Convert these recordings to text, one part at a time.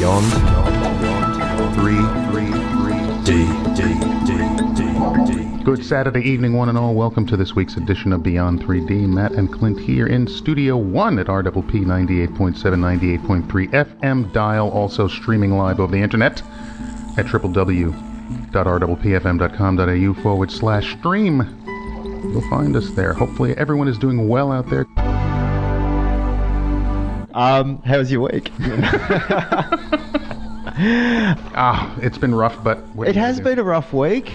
Beyond 3D. Good Saturday evening, one and all. Welcome to this week's edition of Beyond 3D. Matt and Clint here in Studio 1 at RWP 98.7, 98.3 FM dial, also streaming live over the internet at www.rwpfm.com.au/stream. You'll find us there. Hopefully everyone is doing well out there. How was your week? It's been rough, but... It has been a rough week.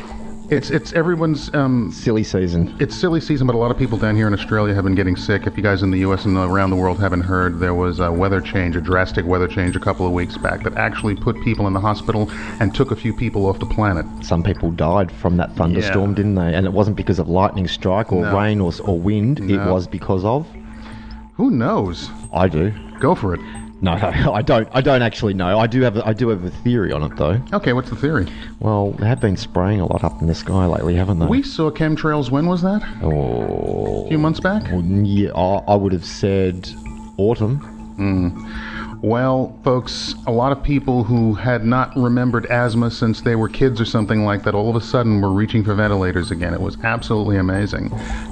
It's everyone's... silly season. It's silly season, but a lot of people down here in Australia have been getting sick. If you guys in the U.S. and around the world haven't heard, there was a weather change, a drastic weather change a couple of weeks back that actually put people in the hospital and took a few people off the planet. Some people died from that thunderstorm, didn't they? And it wasn't because of lightning strike or rain or wind. No. It was because of... Who knows? I do. Go for it. No, I don't. I don't actually know. I do have a theory on it, though. Okay, what's the theory? Well, they have been spraying a lot up in the sky lately, haven't they? We saw chemtrails. When was that? Oh, a few months back. Well, yeah, I would have said autumn. Well, folks, a lot of people who had not remembered asthma since they were kids or something like that, all of a sudden were reaching for ventilators again. It was absolutely amazing.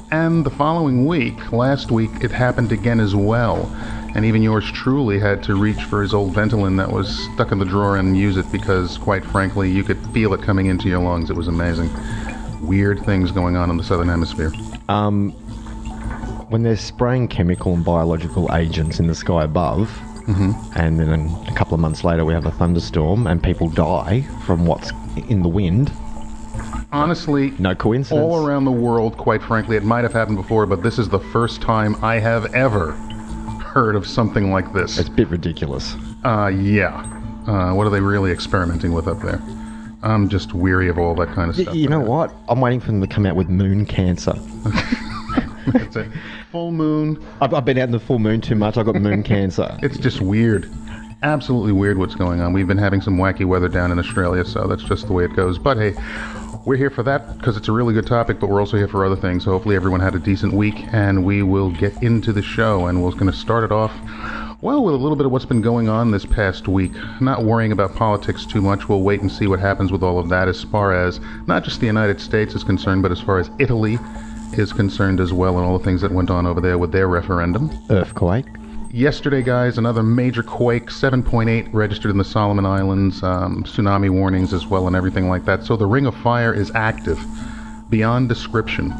And the following week, last week, it happened again as well. And even yours truly had to reach for his old Ventolin that was stuck in the drawer and use it because, quite frankly, you could feel it coming into your lungs. It was amazing. Weird things going on in the Southern Hemisphere. When they're spraying chemical and biological agents in the sky above, and then a couple of months later we have a thunderstorm and people die from what's in the wind. Honestly, no coincidence. All around the world, quite frankly, it might have happened before, but this is the first time I have ever heard of something like this. It's a bit ridiculous. Yeah. What are they really experimenting with up there? I'm just weary of all that kind of stuff. You know what? I'm waiting for them to come out with moon cancer. That's it. Full moon. I've been out in the full moon too much. I've got moon cancer. It's just weird. Absolutely weird what's going on. We've been having some wacky weather down in Australia, so that's just the way it goes. But hey, we're here for that because it's a really good topic, but we're also here for other things. So hopefully everyone had a decent week, and we will get into the show. And we're going to start it off, well, with a little bit of what's been going on this past week. Not worrying about politics too much. We'll wait and see what happens with all of that as far as not just the United States is concerned, but as far as Italy is concerned as well, and all the things that went on over there with their referendum. Earthquake. Yesterday, guys, another major quake, 7.8 registered in the Solomon Islands, tsunami warnings as well and everything like that. So the Ring of Fire is active, beyond description.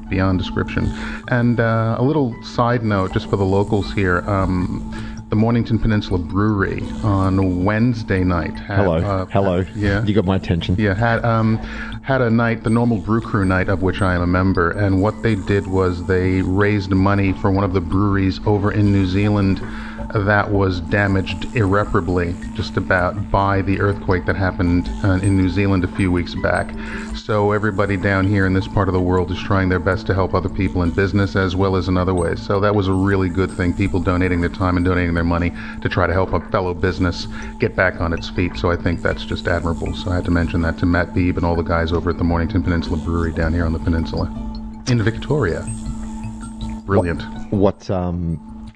Beyond description. And a little side note, just for the locals here, the Mornington Peninsula Brewery on Wednesday night. Hello. Yeah. You got my attention. Yeah, had a night, the normal brew crew night, of which I am a member, and what they did was they raised money for one of the breweries over in New Zealand that was damaged irreparably just about by the earthquake that happened in New Zealand a few weeks back. So everybody down here in this part of the world is trying their best to help other people in business as well as in other ways. So that was a really good thing, people donating their time and donating their money to try to help a fellow business get back on its feet. So I think that's just admirable. So I had to mention that to Matt Beebe and all the guys over at the Mornington Peninsula Brewery down here on the peninsula in Victoria. Brilliant.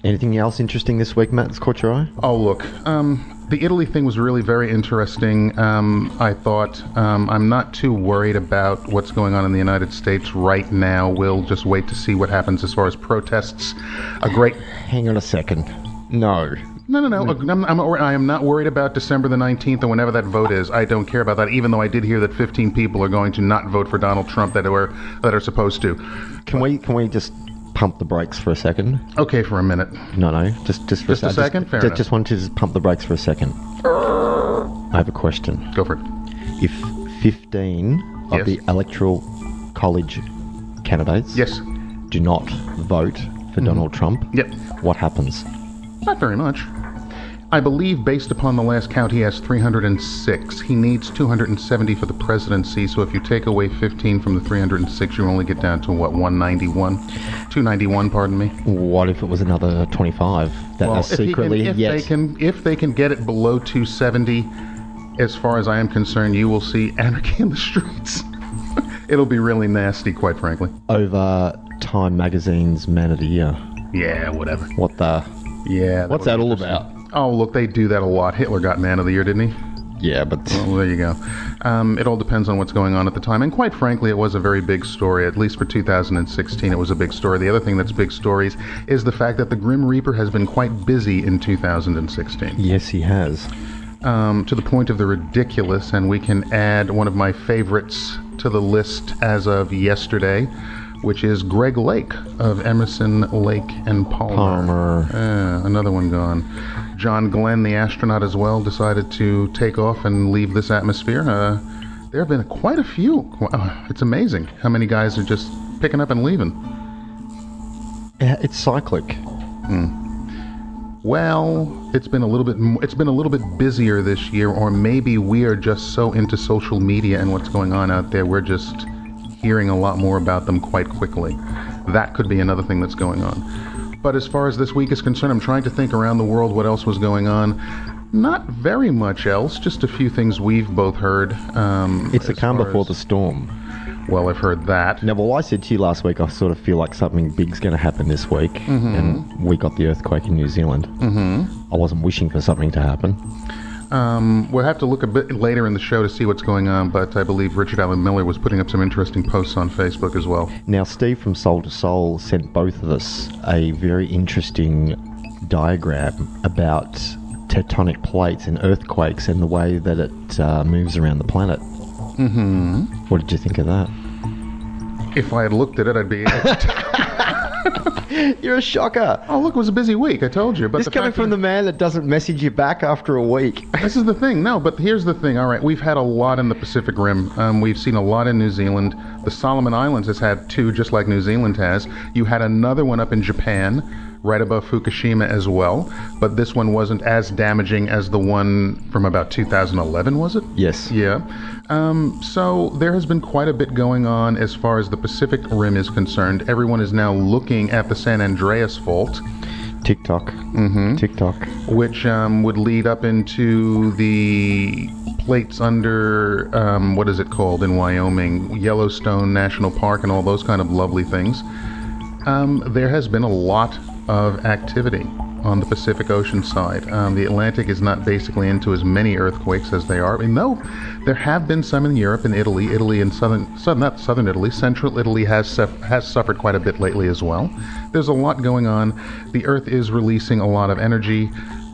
Anything else interesting this week, Matt, that's caught your eye? Oh, look, the Italy thing was really very interesting. I thought I'm not too worried about what's going on in the United States right now. We'll just wait to see what happens as far as protests. Hang on a second. No. I am not worried about December the 19th or whenever that vote is. I don't care about that, even though I did hear that 15 people are going to not vote for Donald Trump that are supposed to. Can we just pump the brakes for a second? Okay, for a minute. No, just for a second. Fair enough. Just wanted to pump the brakes for a second. I have a question. Go for it. If 15 of the Electoral College candidates do not vote for Donald Trump, what happens? Not very much. I believe, based upon the last count, he has 306. He needs 270 for the presidency, so if you take away 15 from the 306, you only get down to, 191? 291, pardon me. What if it was another 25 that are secretly If they can get it below 270, as far as I am concerned, you will see anarchy in the streets. It'll be really nasty, quite frankly. Over Time Magazine's Man of the Year. Yeah, whatever. What's that all about? Oh, look, they do that a lot. Hitler got Man of the Year, didn't he? Yeah, but... Well, there you go. It all depends on what's going on at the time. And quite frankly, it was a very big story. At least for 2016, it was a big story. The other thing that's big stories is the fact that the Grim Reaper has been quite busy in 2016. Yes, he has. To the point of the ridiculous, and we can add one of my favorites to the list as of yesterday, which is Greg Lake of Emerson, Lake and Palmer. Another one gone. John Glen, the astronaut as well, decided to take off and leave this atmosphere. There have been quite a few. It's amazing how many guys are just picking up and leaving. Yeah, it's cyclic. Well, it's been a little bit busier this year, or maybe we are just so into social media and what's going on out there, we're just hearing a lot more about them quite quickly. That could be another thing that's going on. But as far as this week is concerned, I'm trying to think around the world what else was going on. Not very much else, just a few things we've both heard. It's the calm before the storm. Well, I've heard that. Now, well, I said to you last week, I sort of feel like something big's going to happen this week. And we got the earthquake in New Zealand. I wasn't wishing for something to happen. We'll have to look a bit later in the show to see what's going on, but I believe Richard Allen Miller was putting up some interesting posts on Facebook as well. Now, Steve from Soul to Soul sent both of us a very interesting diagram about tectonic plates and earthquakes and the way that it moves around the planet. What did you think of that? If I had looked at it, I'd be able to... You're a shocker. Oh, look, it was a busy week, I told you. But this coming from the man that doesn't message you back after a week. This is the thing. No, but here's the thing. All right, we've had a lot in the Pacific Rim. We've seen a lot in New Zealand. The Solomon Islands has had two, just like New Zealand has. You had another one up in Japan, right above Fukushima as well. But this one wasn't as damaging as the one from about 2011, was it? Yes. Yeah. So there has been quite a bit going on as far as the Pacific Rim is concerned. Everyone is now looking at the San Andreas Fault. TikTok. TikTok. Which would lead up into the plates under, what is it called in Wyoming? Yellowstone National Park and all those kind of lovely things. There has been a lot of activity on the Pacific Ocean side. The Atlantic is not basically into as many earthquakes as they are. I mean, though there have been some in Europe and Italy. Italy and not southern Italy, central Italy has suffered quite a bit lately as well. There's a lot going on. The Earth is releasing a lot of energy.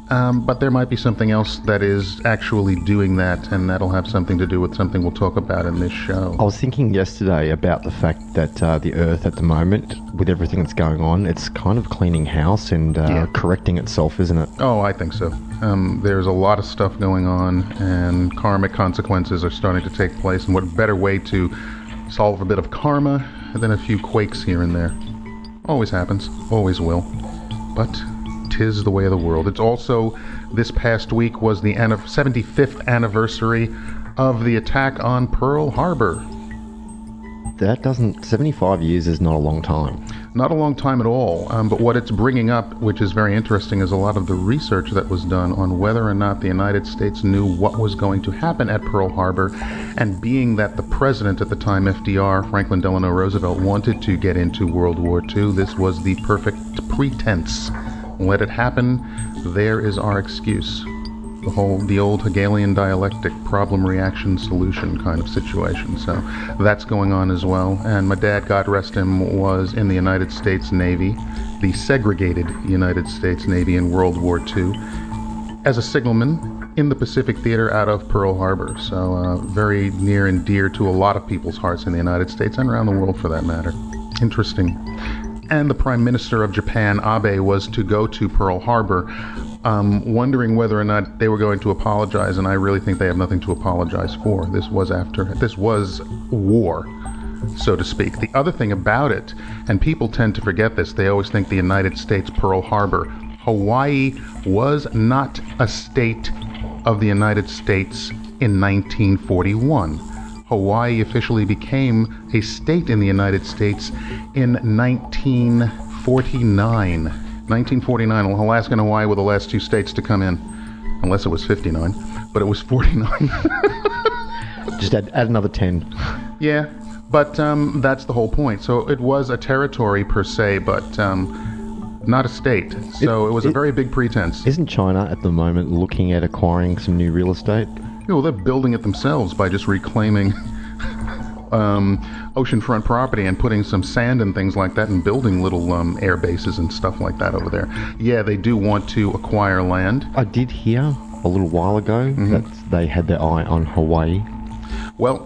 But there might be something else that is actually doing that, and that'll have something to do with something we'll talk about in this show. I was thinking yesterday about the fact that the Earth at the moment, with everything that's going on, it's kind of cleaning house and correcting itself, isn't it? Oh, I think so. There's a lot of stuff going on, and karmic consequences are starting to take place, and what better way to solve a bit of karma than a few quakes here and there. Always happens, always will. But... 'tis the way of the world. It's also, this past week was the 75th anniversary of the attack on Pearl Harbor. 75 years is not a long time. Not a long time at all, but what it's bringing up, which is very interesting, is a lot of the research that was done on whether or not the United States knew what was going to happen at Pearl Harbor, and being that the president at the time, FDR, Franklin Delano Roosevelt, wanted to get into World War II, this was the perfect pretense. Let it happen, there is our excuse. The old Hegelian dialectic, problem, reaction, solution kind of situation. So that's going on as well. And my dad, God rest him, was in the United States Navy, the segregated United States Navy in World War II, as a signalman in the Pacific Theater out of Pearl Harbor. So very near and dear to a lot of people's hearts in the United States and around the world for that matter. Interesting. And the Prime Minister of Japan, Abe, was to go to Pearl Harbor, wondering whether or not they were going to apologize, and I really think they have nothing to apologize for. This was war, so to speak. The other thing about it, and people tend to forget this, they always think the United States Pearl Harbor. Hawaii was not a state of the United States in 1941. Hawaii officially became a state in the United States in 1949. 1949. Well, Alaska and Hawaii were the last two states to come in. Unless it was 59. But it was 49. Just add another 10. Yeah, but that's the whole point. So it was a territory per se, but not a state. So it was a very big pretense. Isn't China at the moment looking at acquiring some new real estate? Yeah, well, they're building it themselves by just reclaiming oceanfront property and putting some sand and things like that and building little air bases and stuff like that over there. Yeah, they do want to acquire land. I did hear a little while ago that they had their eye on Hawaii. Well,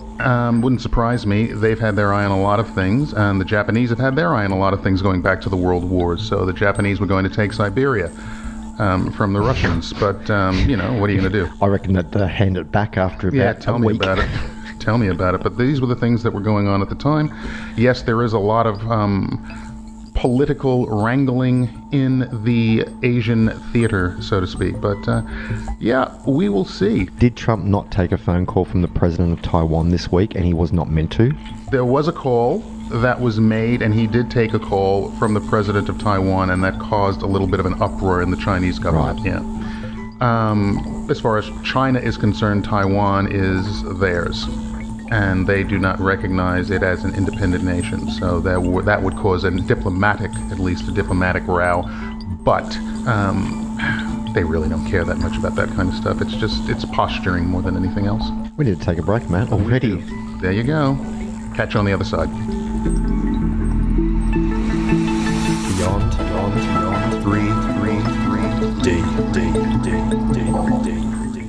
wouldn't surprise me. They've had their eye on a lot of things, and the Japanese have had their eye on a lot of things going back to the World Wars. So the Japanese were going to take Siberia from the Russians, but, what are you going to do? I reckon that they hand it back after about Yeah, tell a me week. about it. Tell me about it. But these were the things that were going on at the time. Yes, there is a lot of political wrangling in the Asian theater, so to speak. But, yeah, we will see. Did Trump not take a phone call from the president of Taiwan this week, and he was not meant to? There was a call that was made, and he did take a call from the president of Taiwan, and that caused a little bit of an uproar in the Chinese government. Right. Yeah. As far as China is concerned, Taiwan is theirs, and they do not recognize it as an independent nation. So that would cause at least a diplomatic row. But they really don't care that much about that kind of stuff. It's posturing more than anything else. We need to take a break, Matt, already. There you go. Catch you on the other side. Beyond 3D.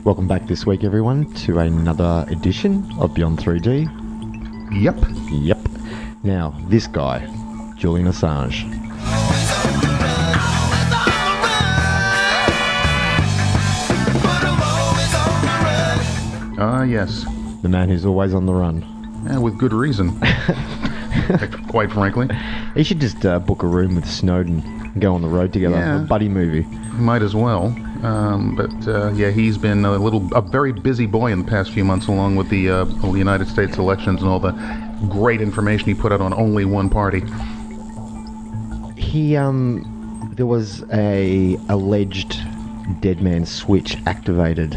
Welcome back this week, everyone, to another edition of Beyond 3D. Yep. Now, this guy, Julian Assange. Ah, yes. The man who's always on the run. Yeah, with good reason. Quite frankly. He should just book a room with Snowden and go on the road together. Yeah. A buddy movie. Might as well. Yeah, he's been a very busy boy in the past few months, along with the United States elections and all the great information he put out on only one party. There was a alleged Deadman switch activated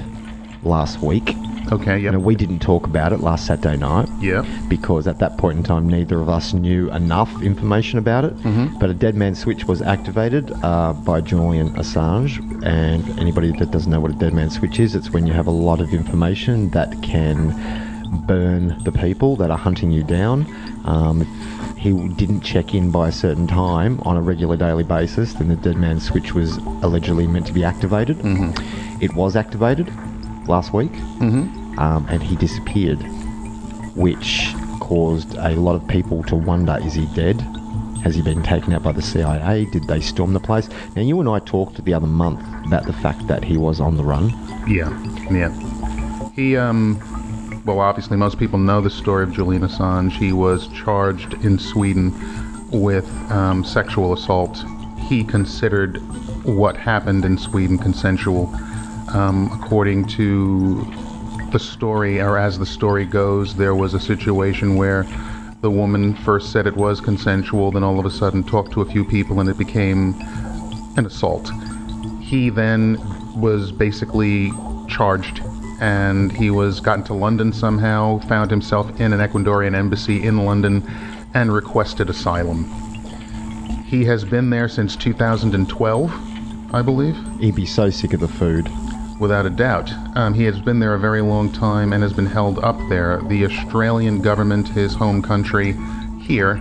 last week. Okay, yeah. Now, we didn't talk about it last Saturday night. Yeah. Because at that point in time, neither of us knew enough information about it. Mm-hmm. But a Deadman switch was activated by Julian Assange. And anybody that doesn't know what a Deadman switch is, it's when you have a lot of information that can burn the people that are hunting you down. If he didn't check in by a certain time on a regular daily basis, then the Deadman switch was allegedly meant to be activated. Mm-hmm. It was activated last week. Mm-hmm. And he disappeared, which caused a lot of people to wonder, is he dead? Has he been taken out by the CIA? Did they storm the place? Now, you and I talked the other month about the fact that he was on the run. Yeah. He, well, obviously most people know the story of Julian Assange. He was charged in Sweden with sexual assault. He considered what happened in Sweden consensual. According to the story, or as the story goes, there was a situation where the woman first said it was consensual, then all of a sudden talked to a few people and it became an assault. He then was basically charged, and he was gotten to London somehow, found himself in an Ecuadorian embassy in London, and requested asylum. He has been there since 2012, I believe. He'd be so sick of the food. Without a doubt. He has been there a very long time and has been held up there. The Australian government, his home country, here,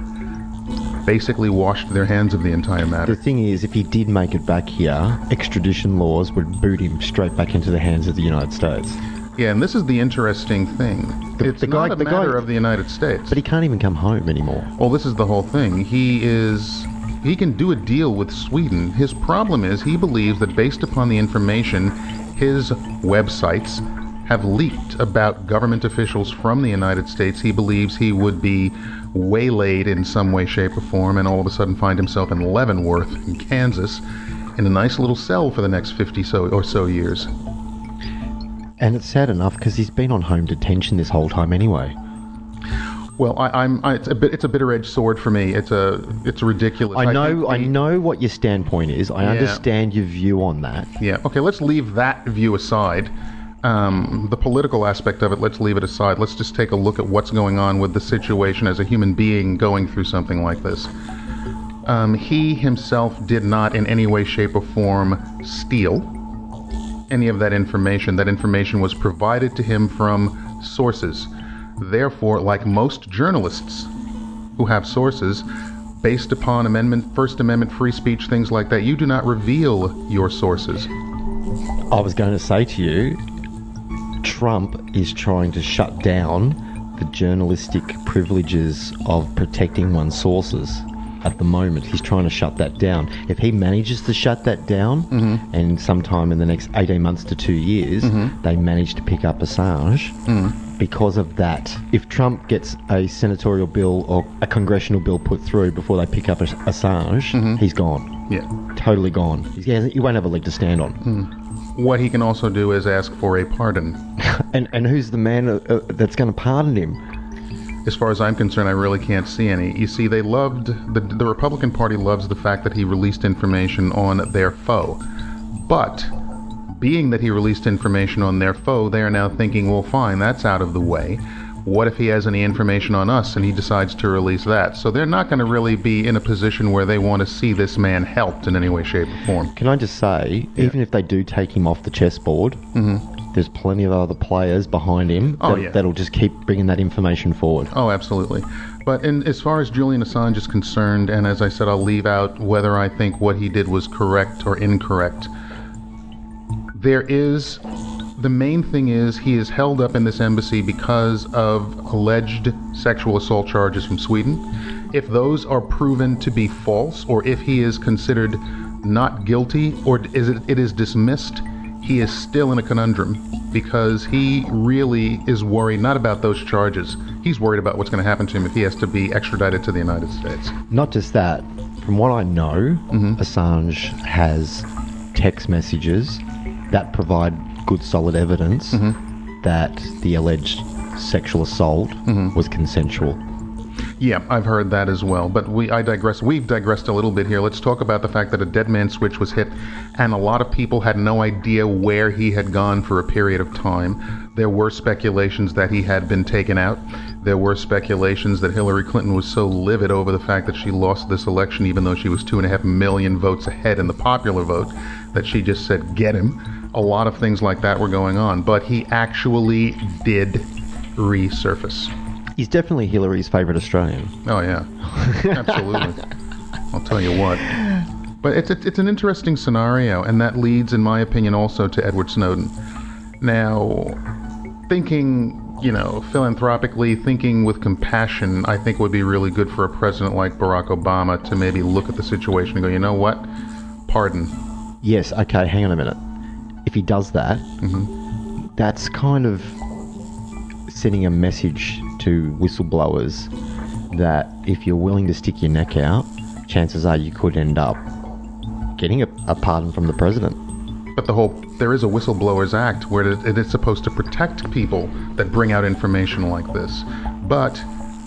basically washed their hands of the entire matter. The thing is, if he did make it back here, extradition laws would boot him straight back into the hands of the United States. Yeah, and this is the interesting thing. It's not a matter of the United States. But he can't even come home anymore. Well, this is the whole thing. He can do a deal with Sweden. His problem is he believes that based upon the information his websites have leaked about government officials from the United States, he believes he would be waylaid in some way, shape, or form, and all of a sudden find himself in Leavenworth, in Kansas, in a nice little cell for the next 50 or so years. And it's sad enough because he's been on home detention this whole time anyway. Well, it's a bitter-edged sword for me. It's ridiculous. I know what your standpoint is. I understand your view on that. Yeah. Okay, let's leave that view aside. The political aspect of it, let's leave it aside. Let's just take a look at what's going on with the situation as a human being going through something like this. He himself did not in any way, shape, or form steal any of that information. That information was provided to him from sources. Therefore, like most journalists who have sources, based upon First Amendment free speech, things like that, you do not reveal your sources. I was going to say to you, Trump is trying to shut down the journalistic privileges of protecting one's sources. At the moment, he's trying to shut that down. If he manages to shut that down, and sometime in the next 18 months to 2 years, they manage to pick up Assange, because of that, if Trump gets a senatorial bill or a congressional bill put through before they pick up Assange, he's gone. Yeah. Totally gone. He won't have a leg to stand on. What he can also do is ask for a pardon. And who's the man that's going to pardon him? As far as I'm concerned, I really can't see any. You see, they loved, the Republican Party loves the fact that he released information on their foe. But, being that he released information on their foe, they are now thinking, well, fine, that's out of the way. What if he has any information on us and he decides to release that? So they're not going to really be in a position where they want to see this man helped in any way, shape, or form. Can I just say, even if they do take him off the chessboard, there's plenty of other players behind him that'll just keep bringing that information forward. Oh, absolutely. But as far as Julian Assange is concerned, and as I said, I'll leave out whether I think what he did was correct or incorrect. The main thing is he is held up in this embassy because of alleged sexual assault charges from Sweden. If those are proven to be false, or if he is considered not guilty, or it is dismissed, he is still in a conundrum, because he really is worried not about those charges. He's worried about what's going to happen to him if he has to be extradited to the United States. Not just that. From what I know, Assange has text messages that provide good solid evidence that the alleged sexual assault was consensual. Yeah, I've heard that as well. But I digress. We've digressed a little bit here. Let's talk about the fact that a Deadman switch was hit, and a lot of people had no idea where he had gone for a period of time. There were speculations that he had been taken out. There were speculations that Hillary Clinton was so livid over the fact that she lost this election, even though she was 2.5 million votes ahead in the popular vote, that she just said, get him. A lot of things like that were going on. But he actually did resurface. He's definitely Hillary's favourite Australian. Oh, yeah. Absolutely. I'll tell you what. But it's an interesting scenario, and that leads, in my opinion, also to Edward Snowden. Now, thinking, philanthropically, thinking with compassion, I think would be really good for a president like Barack Obama to maybe look at the situation and go, you know what? Pardon. Yes, okay, hang on a minute. If he does that, that's kind of sending a message to whistleblowers that if you're willing to stick your neck out, chances are you could end up getting a pardon from the president. But there is a Whistleblowers Act where it is supposed to protect people that bring out information like this. But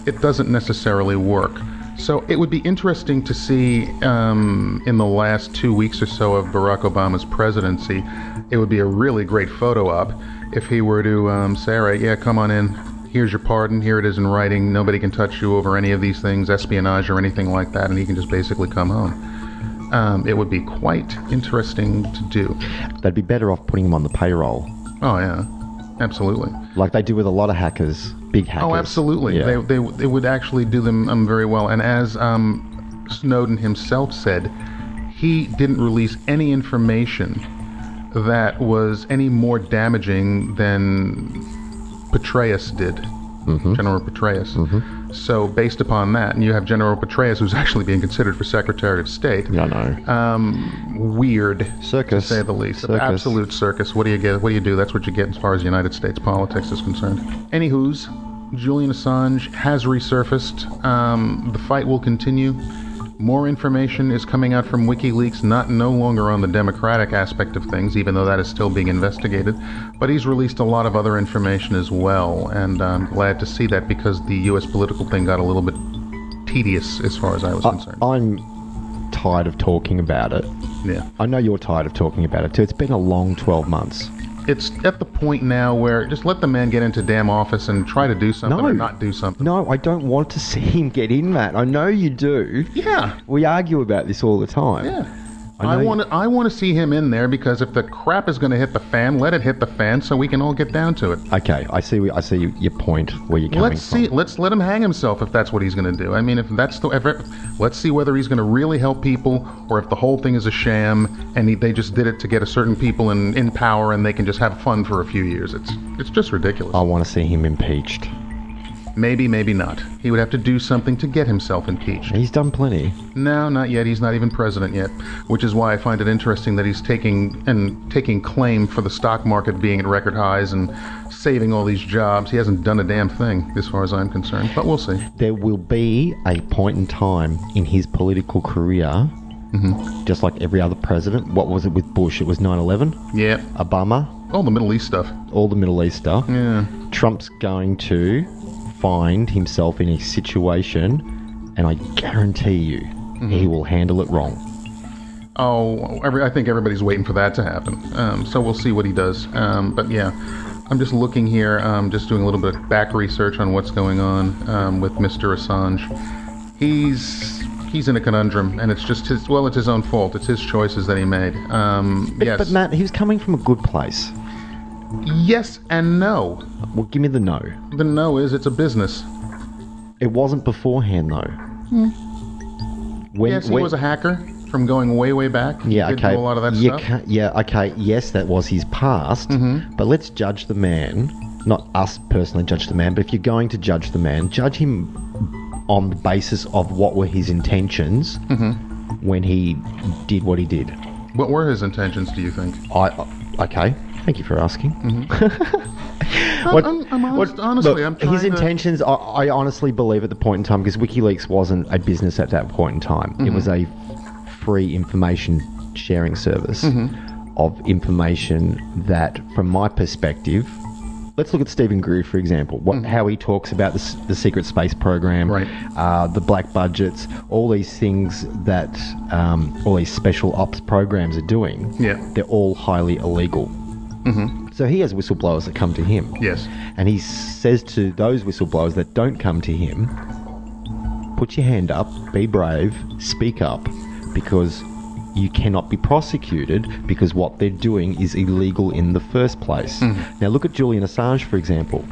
it doesn't necessarily work. So it would be interesting to see in the last 2 weeks or so of Barack Obama's presidency, it would be a really great photo op if he were to say, all right, yeah, come on in. Here's your pardon. Here it is in writing. Nobody can touch you over any of these things, espionage or anything like that, and he can just basically come home. It would be quite interesting to do. They'd be better off putting him on the payroll. Oh, yeah. Absolutely. Like they do with a lot of hackers, big hackers. Oh, absolutely. Yeah. They would actually do them very well. And as Snowden himself said, he didn't release any information that was any more damaging than Petraeus did. General Petraeus. So based upon that, and you have General Petraeus, who's actually being considered for Secretary of State. I know. Weird, circus, to say the least. Circus. Absolute circus. What do you get? What do you do? That's what you get as far as United States politics is concerned. Anywho's, Julian Assange has resurfaced. The fight will continue. More information is coming out from WikiLeaks, no longer on the Democratic aspect of things, even though that is still being investigated. But he's released a lot of other information as well, and I'm glad to see that because the U.S. political thing got a little bit tedious as far as I was concerned. I'm tired of talking about it. Yeah. I know you're tired of talking about it too. It's been a long 12 months. It's at the point now where just let the man get into damn office and try to do something or not do something. No, I don't want to see him get in, Matt. I know you do. Yeah. We argue about this all the time. Yeah. I want to see him in there because if the crap is going to hit the fan, let it hit the fan so we can all get down to it. Okay, I see your point where you're coming from. Let's let him hang himself if that's what he's going to do. I mean, let's see whether he's going to really help people or if the whole thing is a sham and they just did it to get a certain people in power and they can just have fun for a few years. It's just ridiculous. I want to see him impeached. Maybe, maybe not. He would have to do something to get himself impeached. He's done plenty. No, not yet. He's not even president yet, which is why I find it interesting that he's taking claim for the stock market being at record highs and saving all these jobs. He hasn't done a damn thing, as far as I'm concerned, but we'll see. There will be a point in time in his political career, just like every other president. What was it with Bush? It was 9/11? Yeah. Obama? All the Middle East stuff. All the Middle East stuff. Yeah. Trump's going to find himself in a situation, and I guarantee you, he will handle it wrong. Oh, I think everybody's waiting for that to happen. So we'll see what he does. But yeah, I'm just looking here, just doing a little bit of back research on what's going on with Mr. Assange. He's in a conundrum, and it's just it's his own fault. It's his choices that he made. Yes. But Matt, he was coming from a good place. Yes and no. Well, give me the no. The no is it's a business. It wasn't beforehand, though. Yes, he was a hacker from going way, way back. Yeah, Did okay. do a lot of that stuff. Yeah, okay. Yes, that was his past. But let's judge the man. Not us personally judge the man, but if you're going to judge the man, judge him on the basis of what were his intentions when he did what he did. What were his intentions, do you think? Okay. Thank you for asking. Honestly, I'm trying his intentions, I honestly believe at the point in time, because WikiLeaks wasn't a business at that point in time. It was a free information sharing service of information that, from my perspective, let's look at Stephen Greer, for example, how he talks about the secret space program, the black budgets, all these things that all these special ops programs are doing. Yeah. They're all highly illegal. So he has whistleblowers that come to him. Yes. And he says to those whistleblowers that don't come to him, put your hand up, be brave, speak up, because you cannot be prosecuted because what they're doing is illegal in the first place. Now look at Julian Assange, for example.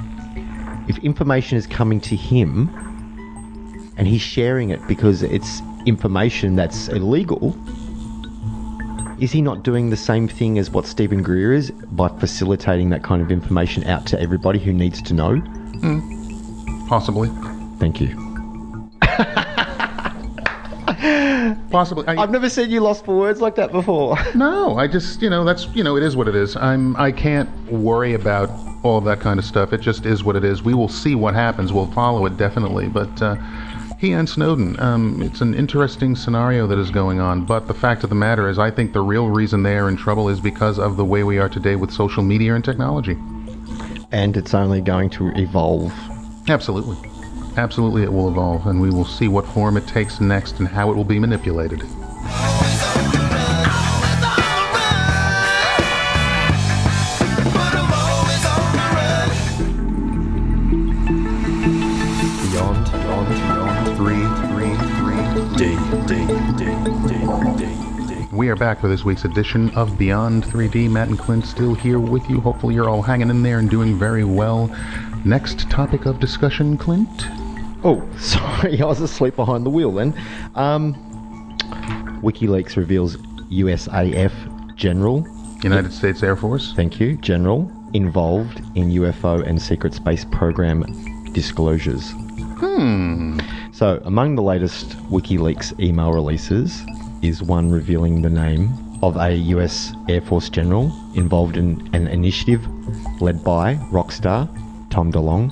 If information is coming to him and he's sharing it because it's information that's illegal, is he not doing the same thing as what Stephen Greer is by facilitating that kind of information out to everybody who needs to know? Possibly. Thank you. Possibly. I've never seen you lost for words like that before. No, I just, that's, it is what it is. I can't worry about all of that kind of stuff. It just is what it is. We will see what happens. We'll follow it, definitely. But he and Snowden, it's an interesting scenario that is going on. But the fact of the matter is, I think the real reason they are in trouble is because of the way we are today with social media and technology. And it's only going to evolve. Absolutely. Absolutely it will evolve, and we will see what form it takes next and how it will be manipulated. We are back for this week's edition of Beyond 3D. Matt and Clint still here with you. Hopefully you're all hanging in there and doing very well. Next topic of discussion, Clint? Oh, sorry, I was asleep behind the wheel then. WikiLeaks reveals USAF General. United States Air Force. Thank you. General involved in UFO and secret space program disclosures. So, among the latest WikiLeaks email releases is one revealing the name of a US Air Force general involved in an initiative led by rock star Tom DeLonge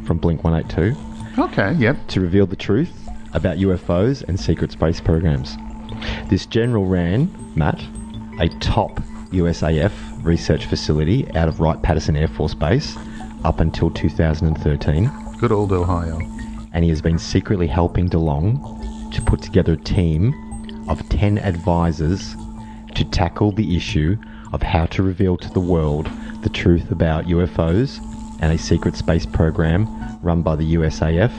from Blink-182. Okay, yep. To reveal the truth about UFOs and secret space programs. This general ran, Matt, a top USAF research facility out of Wright-Patterson Air Force Base up until 2013. Good old Ohio. And he has been secretly helping DeLonge to put together a team of 10 advisors to tackle the issue of how to reveal to the world the truth about UFOs and a secret space program run by the USAF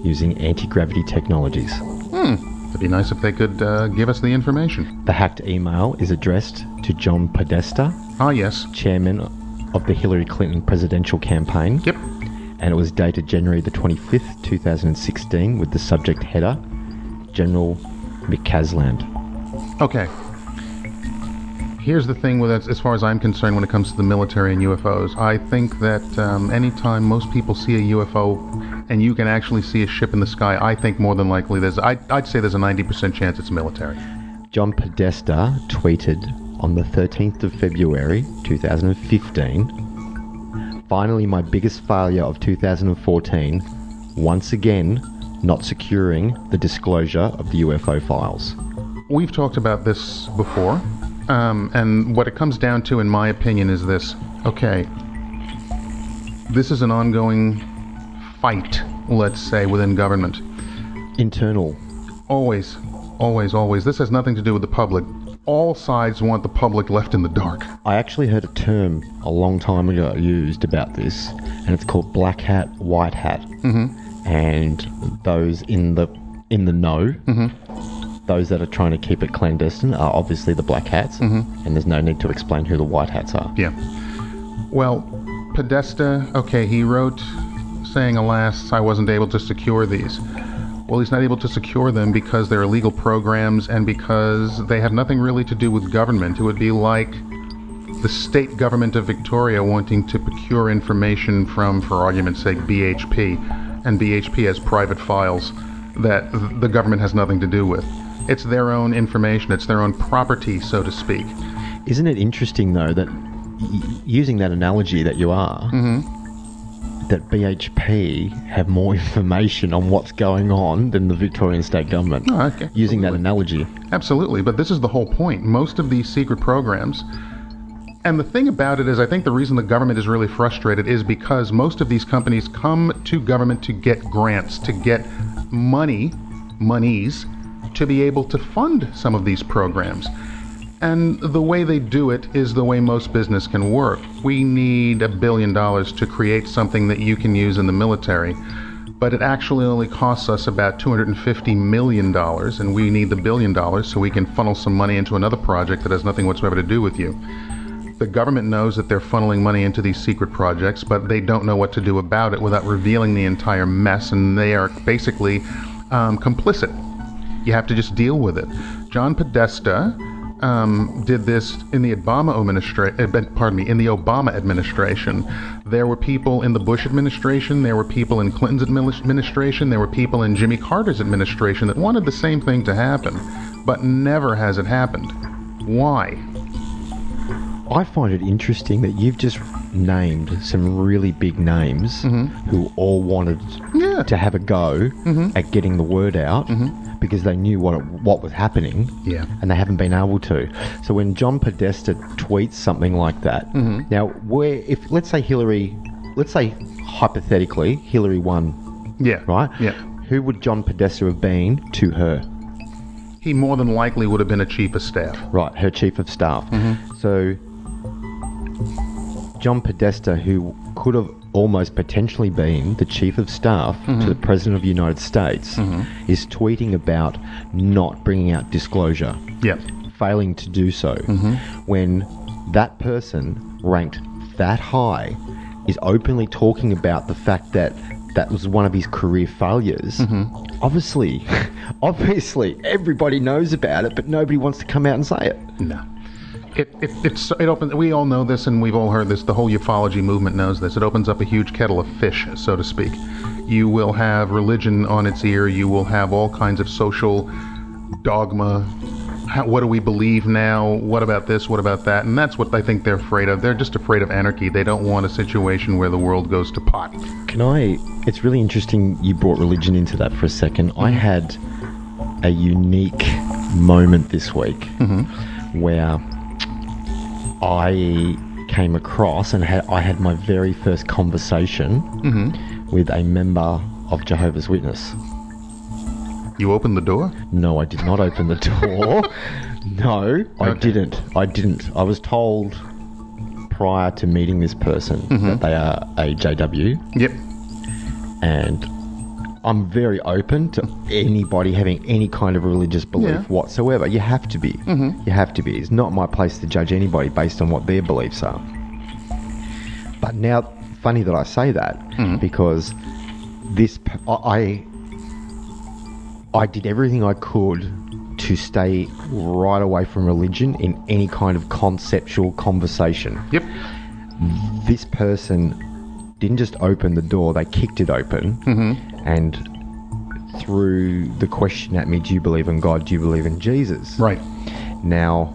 using anti-gravity technologies. It'd be nice if they could give us the information. The hacked email is addressed to John Podesta, Yes. chairman of the Hillary Clinton presidential campaign. Yep. And it was dated January the 25th, 2016, with the subject header, General McCasland. Okay. Here's the thing with it, as far as I'm concerned, when it comes to the military and UFOs. I think that anytime most people see a UFO and you can actually see a ship in the sky, I think more than likely I'd say there's a 90% chance it's military. John Podesta tweeted on the 13th of February 2015, "Finally my biggest failure of 2014, once again not securing the disclosure of the UFO files." We've talked about this before, and what it comes down to, in my opinion, is this. Okay, this is an ongoing fight, let's say, within government. Internal. Always, always, always. This has nothing to do with the public. All sides want the public left in the dark. I actually heard a term a long time ago used about this, and it's called black hat, white hat. And those in the know, those that are trying to keep it clandestine are obviously the black hats, and there's no need to explain who the white hats are. Yeah. Well, Podesta, okay, he wrote saying, "Alas, I wasn't able to secure these." Well, he's not able to secure them because they're illegal programs and because they have nothing really to do with government. It would be like the state government of Victoria wanting to procure information from, for argument's sake, BHP, and BHP has private files that the government has nothing to do with. It's their own information, it's their own property, so to speak. Isn't it interesting, though, that using that analogy that you are, that BHP have more information on what's going on than the Victorian state government? Oh, okay. Using that analogy. Absolutely, but this is the whole point. Most of these secret programs, and the thing about it is, I think the reason the government is really frustrated is because most of these companies come to government to get grants, to get monies, to be able to fund some of these programs. And the way they do it is the way most business can work. We need $1 billion to create something that you can use in the military, but it actually only costs us about $250 million, and we need the $1 billion so we can funnel some money into another project that has nothing whatsoever to do with you. The government knows that they're funneling money into these secret projects, but they don't know what to do about it without revealing the entire mess, and they are basically complicit. You have to just deal with it. John Podesta did this in the Obama administration. There were people in the Bush administration, there were people in Clinton's administration, there were people in Jimmy Carter's administration that wanted the same thing to happen, but never has it happened. Why? I find it interesting that you've just named some really big names who all wanted to have a go at getting the word out because they knew what was happening, and they haven't been able to. So when John Podesta tweets something like that, now if let's say hypothetically Hillary won, right? Yeah. Who would John Podesta have been to her? He more than likely would have been a chief of staff. Right, her chief of staff. So John Podesta, who could have almost potentially been the chief of staff to the President of the United States, is tweeting about not bringing out disclosure, failing to do so, when that person ranked that high is openly talking about the fact that that was one of his career failures. Obviously, everybody knows about it, but nobody wants to come out and say it. No. It opens. We all know this, and we've all heard this. The whole ufology movement knows this. It opens up a huge kettle of fish, so to speak. You will have religion on its ear. You will have all kinds of social dogma. What do we believe now? What about this? What about that? And that's what I think they're afraid of. They're just afraid of anarchy. They don't want a situation where the world goes to pot. It's really interesting you brought religion into that for a second. I had a unique moment this week where I came across and I had my very first conversation with a member of Jehovah's Witness. You opened the door? No, I did not open the door. No, I didn't. I was told prior to meeting this person that they are a JW. Yep. And I'm very open to anybody having any kind of religious belief whatsoever. You have to be. You have to be. It's not my place to judge anybody based on what their beliefs are. But now, funny that I say that, because I did everything I could to stay right away from religion in any kind of conceptual conversation. Yep. This person didn't just open the door, they kicked it open and threw the question at me, do you believe in God, do you believe in Jesus? Right. Now,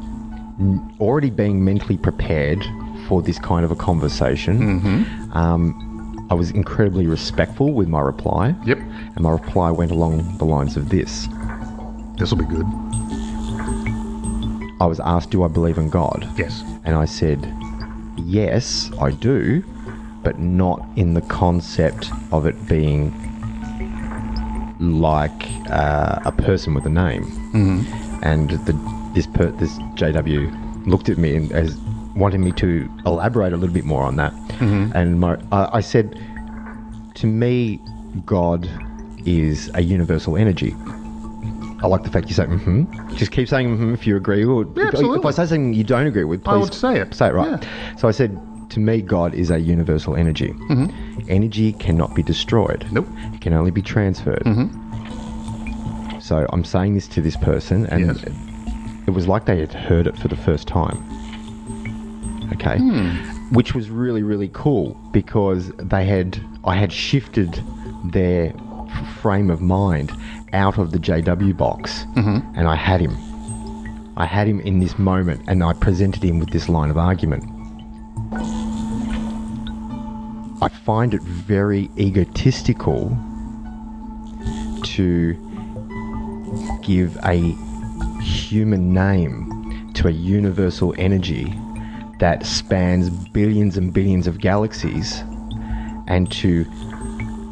already being mentally prepared for this kind of a conversation, I was incredibly respectful with my reply. Yep. And my reply went along the lines of this. This will be good. I was asked, do I believe in God? Yes. And I said, yes, I do, but not in the concept of it being like a person with a name. And this JW looked at me and as wanted me to elaborate a little bit more on that. And I said, to me, God is a universal energy. I like the fact you say Just keep saying if you agree. Or if I say something you don't agree with, please I would say it. Say it right. Yeah. So I said, to me, God is a universal energy. Energy cannot be destroyed. Nope. It can only be transferred. So I'm saying this to this person, and it was like they had heard it for the first time. Okay. Which was really, really cool, because I had shifted their frame of mind out of the JW box, and I had him. I had him in this moment, and I presented him with this line of argument. I find it very egotistical to give a human name to a universal energy that spans billions and billions of galaxies, and to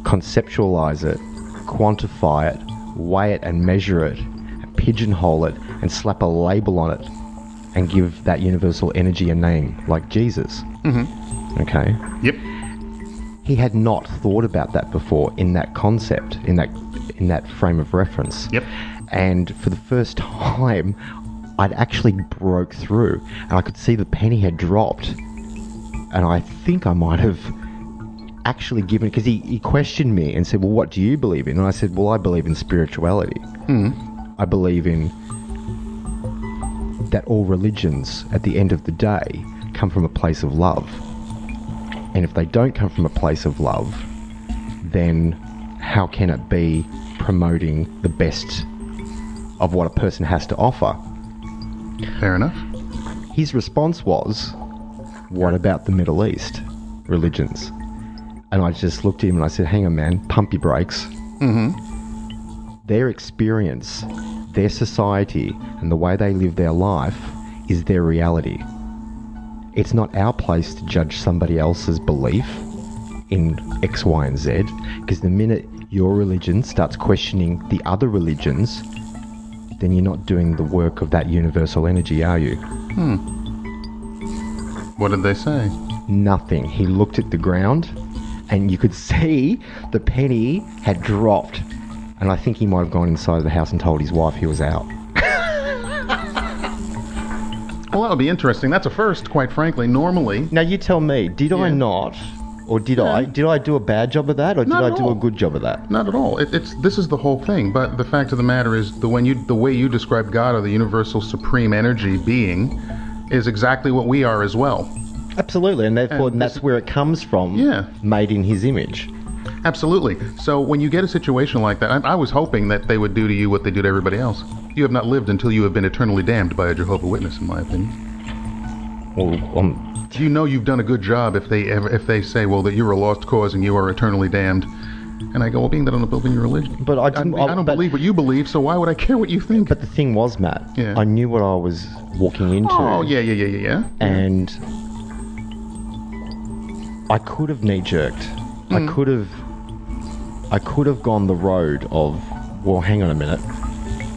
conceptualize it, quantify it, weigh it and measure it, pigeonhole it and slap a label on it and give that universal energy a name like Jesus. Okay? Yep. He had not thought about that before in that concept, in that frame of reference. Yep. And for the first time, I'd actually broke through, and I could see the penny had dropped. And I think I might have actually given, because he questioned me and said, well, what do you believe in? And I said, well, I believe in spirituality. I believe in that all religions at the end of the day come from a place of love. And if they don't come from a place of love, then how can it be promoting the best of what a person has to offer? Fair enough. His response was, what about the Middle East religions? And I just looked at him and I said, hang on, man, pump your brakes. Their experience, their society, and the way they live their life is their reality. It's not our place to judge somebody else's belief in X, Y, and Z, because the minute your religion starts questioning the other religions, then you're not doing the work of that universal energy, are you? What did they say? Nothing. He looked at the ground, and you could see the penny had dropped. And I think he might have gone inside of the house and told his wife he was out. Well, that would be interesting. That's a first, quite frankly. Normally... Now, you tell me, did I not, or did I? Did I do a bad job of that, or did I do a good job of that? Not at all. This is the whole thing. But the fact of the matter is, the way you describe God, or the universal supreme energy being, is exactly what we are as well. Absolutely, and therefore that's where it comes from, made in his image. Absolutely. So when you get a situation like that, I was hoping that they would do to you what they do to everybody else. You have not lived until you have been eternally damned by a Jehovah Witness, in my opinion. Well, you know you've done a good job if they say, well, that you're a lost cause and you are eternally damned. And I go, well, being that I don't believe in your religion. But I don't believe what you believe, so why would I care what you think? But the thing was, Matt, I knew what I was walking into. Oh, yeah. And I could have knee-jerked. I could have gone the road of, well, hang on a minute.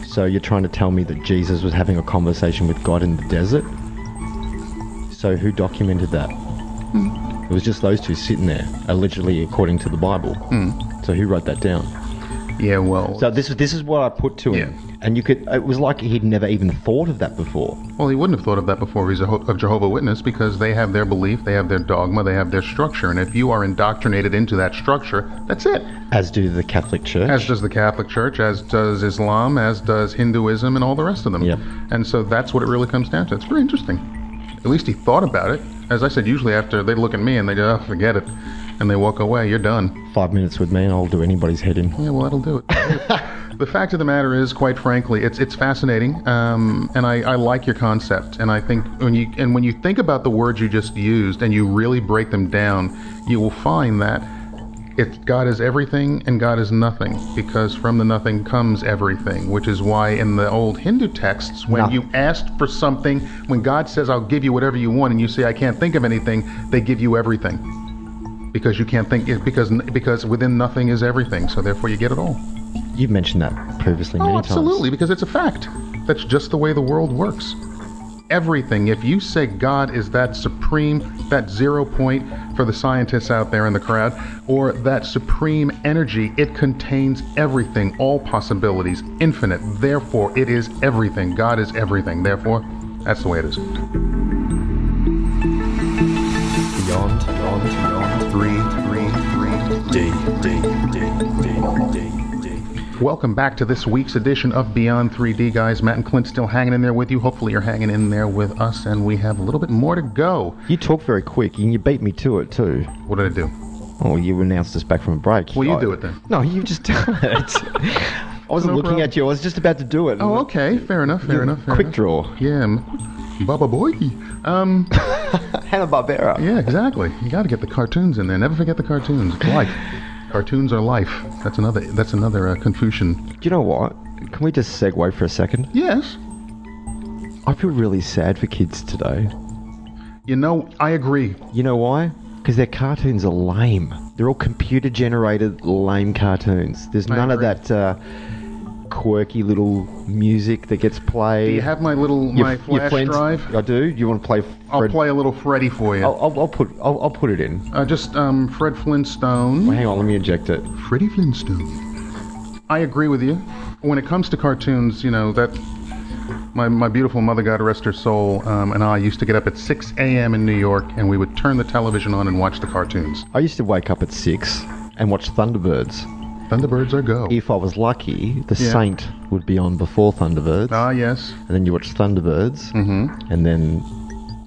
So you're trying to tell me that Jesus was having a conversation with God in the desert? So who documented that? It was just those two sitting there, allegedly according to the Bible. So who wrote that down? Yeah, well... So this is what I put to him. And it was like he'd never even thought of that before. Well, he wouldn't have thought of that before he's a Jehovah Witness, because they have their belief, they have their dogma, they have their structure. And if you are indoctrinated into that structure, that's it. As do the Catholic Church. As does the Catholic Church, as does Islam, as does Hinduism, and all the rest of them. Yep. And so that's what it really comes down to. It's very interesting. At least he thought about it. As I said, usually after they look at me and they go, oh, forget it. And they walk away, you're done. 5 minutes with me and I'll do anybody's head in. Yeah, well, that'll do it. The fact of the matter is, quite frankly, it's fascinating, and I like your concept. And I think when you think about the words you just used and you really break them down, you will find that God is everything and God is nothing, because from the nothing comes everything, which is why in the old Hindu texts, when you asked for something, when God says, I'll give you whatever you want, and you say, I can't think of anything, they give you everything. Because you can't think, because within nothing is everything, so therefore you get it all. You've mentioned that previously many times. Absolutely, because it's a fact. That's just the way the world works. Everything, if you say God is that supreme, that 0 point for the scientists out there in the crowd, or that supreme energy, it contains everything, all possibilities, infinite. Therefore, it is everything. God is everything. Therefore, that's the way it is. Beyond 3 D. Welcome back to this week's edition of Beyond 3D, guys. Matt and Clint still hanging in there with you. Hopefully you're hanging in there with us, and we have a little bit more to go. You talk very quick, and you beat me to it, too. What did I do? Oh, you announced us back from a break. Well, you do it then. No, you've just done it. I wasn't looking at you. I was just about to do it. Oh, okay. Fair enough. Quick draw. Yeah. Baba Boy. Hanna-Barbera. Yeah, exactly. You got to get the cartoons in there. Never forget the cartoons. It's life. Cartoons are life. That's another Confucian. Do you know what? Can we just segue for a second? Yes. I feel really sad for kids today. You know, I agree. You know why? Because their cartoons are lame. They're all computer-generated, lame cartoons. There's none of that quirky little music that gets played. Do you have my flash drive? I do. You want to play? I'll play a little Freddy for you. I'll put it in. Just Fred Flintstone. Well, hang on, let me inject it. Freddie Flintstone. I agree with you. When it comes to cartoons, you know that my beautiful mother, God rest her soul, and I used to get up at 6 a.m. in New York, and we would turn the television on and watch the cartoons. I used to wake up at 6 and watch Thunderbirds. Thunderbirds are go. If I was lucky, The Saint would be on before Thunderbirds. Ah, yes. And then you watch Thunderbirds, and then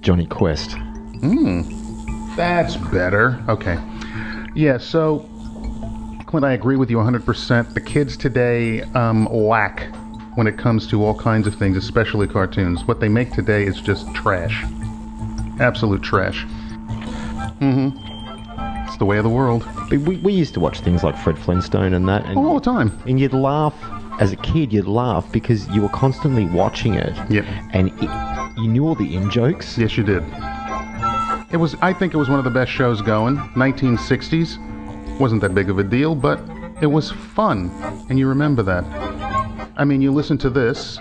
Johnny Quest. That's better. Okay. Yeah, so, Clint, I agree with you 100%. The kids today lack when it comes to all kinds of things, especially cartoons. What they make today is just trash. Absolute trash. It's the way of the world. We used to watch things like Fred Flintstone and that. And all the time. And you'd laugh. As a kid, you'd laugh because you were constantly watching it. Yep. And you knew all the in-jokes. Yes, you did. I think it was one of the best shows going. 1960s. Wasn't that big of a deal, but it was fun. And you remember that. I mean, you listen to this,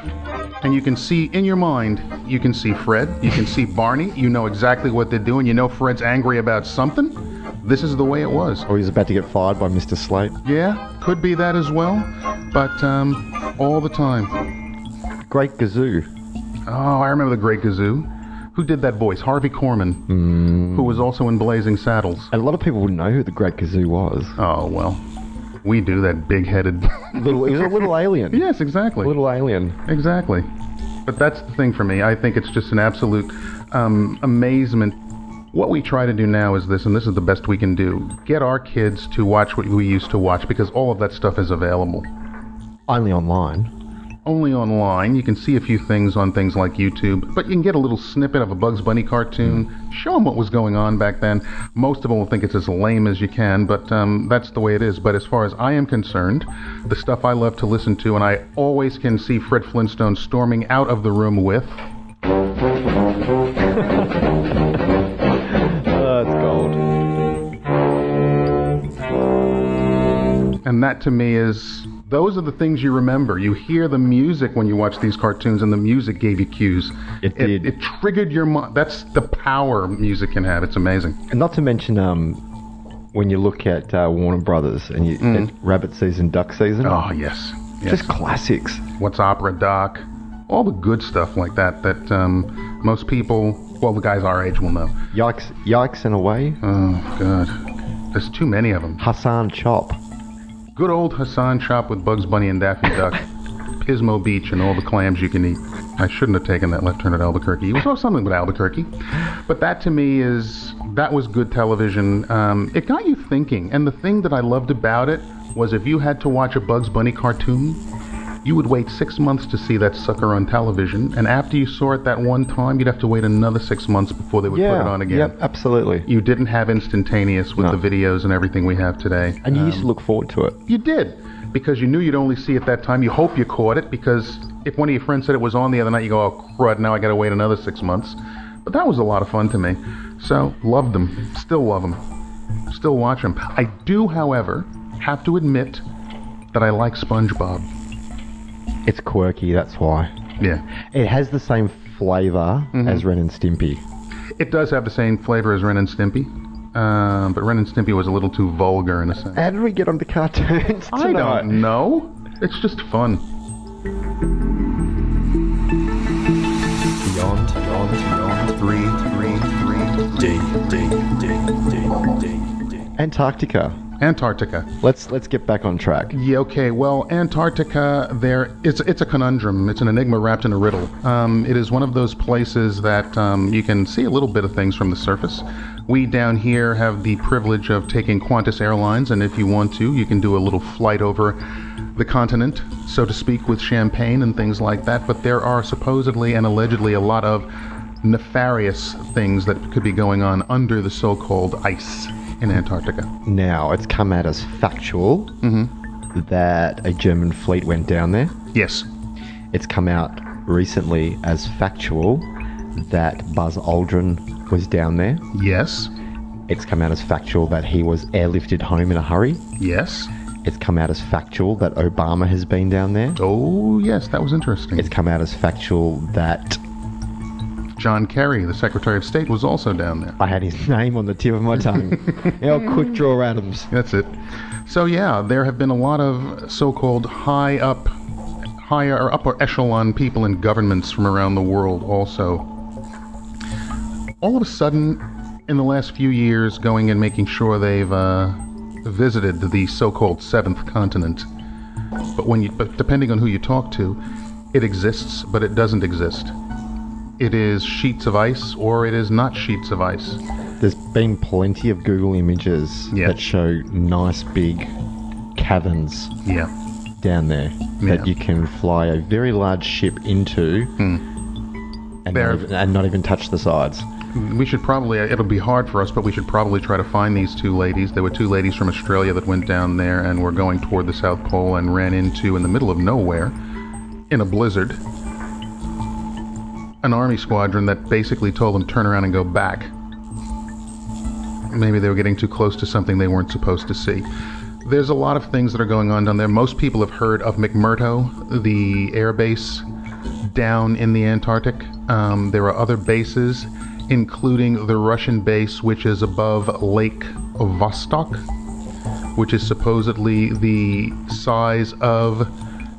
and you can see, in your mind, you can see Fred, you can see Barney, you know exactly what they're doing, you know Fred's angry about something. This is the way it was. Or he's about to get fired by Mr. Slate. Yeah, could be that as well, but all the time. Great Gazoo. Oh, I remember the Great Gazoo. Who did that voice? Harvey Korman, who was also in Blazing Saddles. And a lot of people wouldn't know who the Great Gazoo was. Oh, well. We do, that big-headed... It was a little alien. Yes, exactly. Little alien. Exactly. But that's the thing for me. I think it's just an absolute amazement. What we try to do now is this, and this is the best we can do. Get our kids to watch what we used to watch, because all of that stuff is available. Only online. Only online. You can see a few things on things like YouTube, but you can get a little snippet of a Bugs Bunny cartoon. Show them what was going on back then. Most of them will think it's as lame as you can, but that's the way it is. But as far as I am concerned, the stuff I love to listen to, and I always can see Fred Flintstone storming out of the room with... It's gold. And that to me is, those are the things you remember. You hear the music when you watch these cartoons, and the music gave you cues. It did. It triggered your mind. That's the power music can have. It's amazing. And not to mention, when you look at Warner Brothers and at Rabbit Season, Duck Season. Oh, yes. Just classics. What's Opera Doc? All the good stuff like that most people, well, the guys our age will know. Yikes and Away. Oh, God. There's too many of them. Hassan Chop. Good old Hassan Chop with Bugs Bunny and Daffy Duck. Pismo Beach and all the clams you can eat. I shouldn't have taken that left turn at Albuquerque. It was also something with Albuquerque. But that to me that was good television. It got you thinking. And the thing that I loved about it was if you had to watch a Bugs Bunny cartoon, you would wait 6 months to see that sucker on television. And after you saw it that one time, you'd have to wait another 6 months before they would put it on again. Yep, absolutely. You didn't have instantaneous with the videos and everything we have today. And you used to look forward to it. You did, because you knew you'd only see it that time. You hope you caught it, because if one of your friends said it was on the other night, you go, oh, crud, now I got to wait another 6 months. But that was a lot of fun to me. So, loved them. Still love them. Still watch them. I do, however, have to admit that I like SpongeBob. It's quirky, that's why. Yeah. It has the same flavor as Ren and Stimpy. It does have the same flavor as Ren and Stimpy. But Ren and Stimpy was a little too vulgar in a sense. How did we get on the cartoons tonight? I don't know. It's just fun. Beyond 3. Antarctica. Antarctica. Let's get back on track. Yeah, okay. Well, Antarctica, it's a conundrum. It's an enigma wrapped in a riddle. It is one of those places that you can see a little bit of things from the surface. We down here have the privilege of taking Qantas Airlines, and if you want to, you can do a little flight over the continent, so to speak, with champagne and things like that. But there are supposedly and allegedly a lot of nefarious things that could be going on under the so-called ice in Antarctica. Now, it's come out as factual that a German fleet went down there. Yes. It's come out recently as factual that Buzz Aldrin was down there. Yes. It's come out as factual that he was airlifted home in a hurry. Yes. It's come out as factual that Obama has been down there. Oh, yes, that was interesting. It's come out as factual that John Kerry, the Secretary of State, was also down there. I had his name on the tip of my tongue. Quick Draw Adams. That's it. So yeah, there have been a lot of so-called higher or upper echelon people in governments from around the world also. All of a sudden, in the last few years, going and making sure they've visited the so-called seventh continent. But depending on who you talk to, it exists, but it doesn't exist. It is sheets of ice, or it is not sheets of ice. There's been plenty of Google images that show nice big caverns down there that you can fly a very large ship into and not even touch the sides. We should probably, it'll be hard for us, but we should probably try to find these two ladies. There were two ladies from Australia that went down there and were going toward the South Pole and ran into, in the middle of nowhere, in a blizzard, an army squadron that basically told them turn around and go back. Maybe they were getting too close to something they weren't supposed to see. There's a lot of things that are going on down there. Most people have heard of McMurdo, the air base down in the Antarctic. There are other bases, including the Russian base, which is above Lake Vostok, which is supposedly the size of,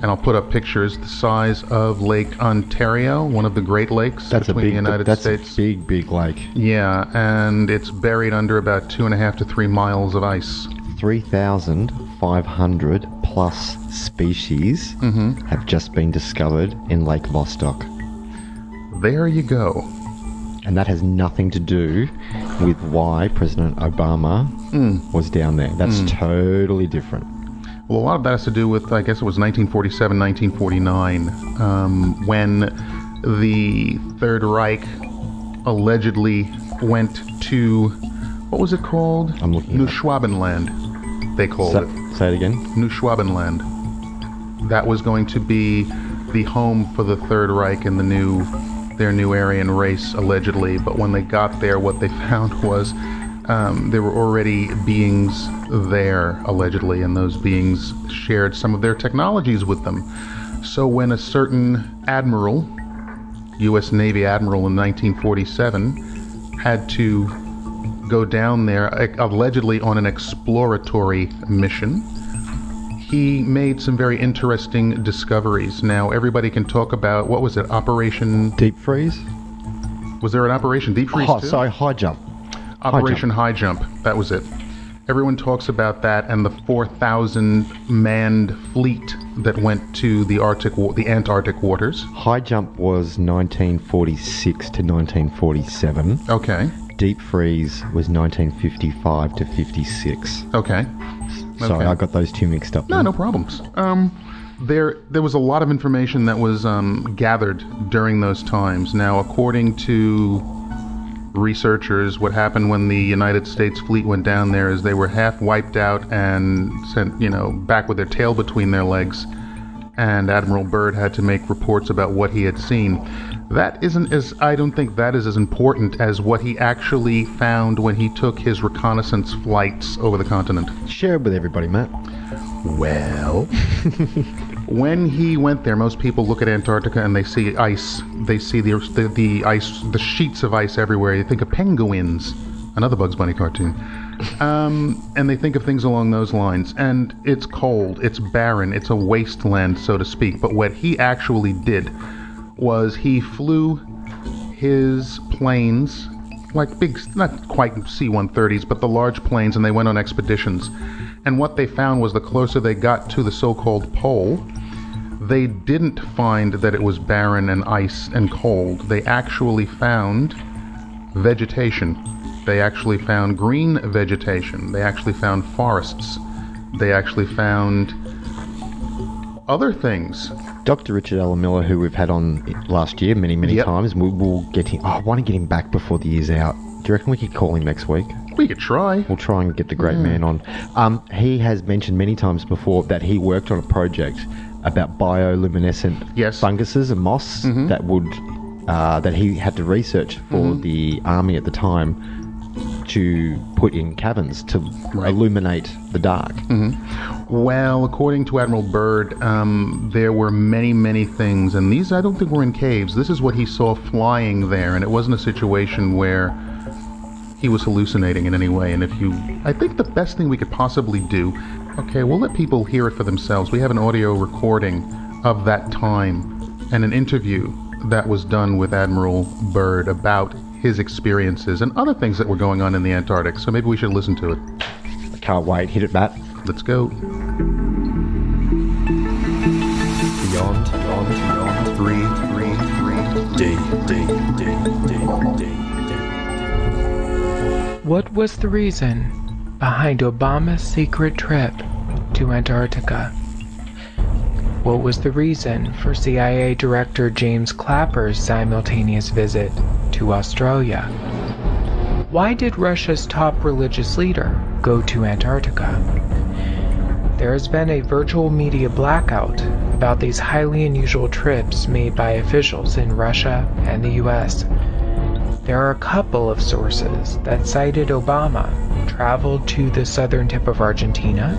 and I'll put up pictures, the size of Lake Ontario, one of the Great Lakes between the United States. That's a big lake. Yeah, and it's buried under about 2.5 to 3 miles of ice. 3,500 plus species have just been discovered in Lake Vostok. There you go. And that has nothing to do with why President Obama was down there. That's totally different. Well, a lot of that has to do with, I guess it was 1947, 1949, when the Third Reich allegedly went to, what was it called? I'm looking New at it. Schwabenland, they called it. Say it again. New Schwabenland. That was going to be the home for the Third Reich and their new Aryan race, allegedly. But when they got there, what they found was there were already beings there, allegedly, and those beings shared some of their technologies with them. So when a certain admiral, U.S. Navy admiral in 1947, had to go down there, allegedly on an exploratory mission, he made some very interesting discoveries. Now, everybody can talk about, what was it, Operation... Deep freeze? Was there an Operation Deep Freeze too? Sorry, high jump. Operation High Jump, that was it. Everyone talks about that and the 4,000 manned fleet that went to the Antarctic waters. High jump was 1946 to 1947. Okay. Deep freeze was 1955 to 56. Okay. Sorry, I got those two mixed up. No problems. There was a lot of information that was gathered during those times. Now, according to researchers, what happened when the United States fleet went down there is they were half wiped out and sent, back with their tail between their legs. And Admiral Byrd had to make reports about what he had seen. I don't think that is as important as what he actually found when he took his reconnaissance flights over the continent. Share it with everybody, Matt. Well, when he went there, most people look at Antarctica and they see ice. They see the ice, the sheets of ice everywhere. You think of penguins, another Bugs Bunny cartoon. And they think of things along those lines. And it's cold, it's barren, it's a wasteland, so to speak. But what he actually did was he flew his planes, like big, not quite C-130s, but the large planes, and they went on expeditions. And what they found was the closer they got to the so-called pole, they didn't find that it was barren and ice and cold. They actually found vegetation. They actually found green vegetation. They actually found forests. They actually found other things. Dr. Richard Alan Miller, who we've had on last year many times, we'll get him. I want to get him back before the year's out. Do you reckon we could call him next week? We could try. We'll try and get the great man on. He has mentioned many times before that he worked on a project about bioluminescent funguses and moss that would that he had to research for the army at the time to put in caverns to illuminate the dark. Well, according to Admiral Byrd, there were many things, and these I don't think were in caves. This is what he saw flying there, and it wasn't a situation where he was hallucinating in any way. And I think the best thing we could possibly do, okay, we'll let people hear it for themselves. We have an audio recording of that time and an interview that was done with Admiral Byrd about his experiences and other things that were going on in the Antarctic. So maybe we should listen to it. I can't wait. Hit it, Matt. Let's go. Beyond 3 D. What was the reason behind Obama's secret trip to Antarctica? What was the reason for CIA Director James Clapper's simultaneous visit to Australia? Why did Russia's top religious leader go to Antarctica? There has been a virtual media blackout about these highly unusual trips made by officials in Russia and the US. There are a couple of sources that cited Obama traveled to the southern tip of Argentina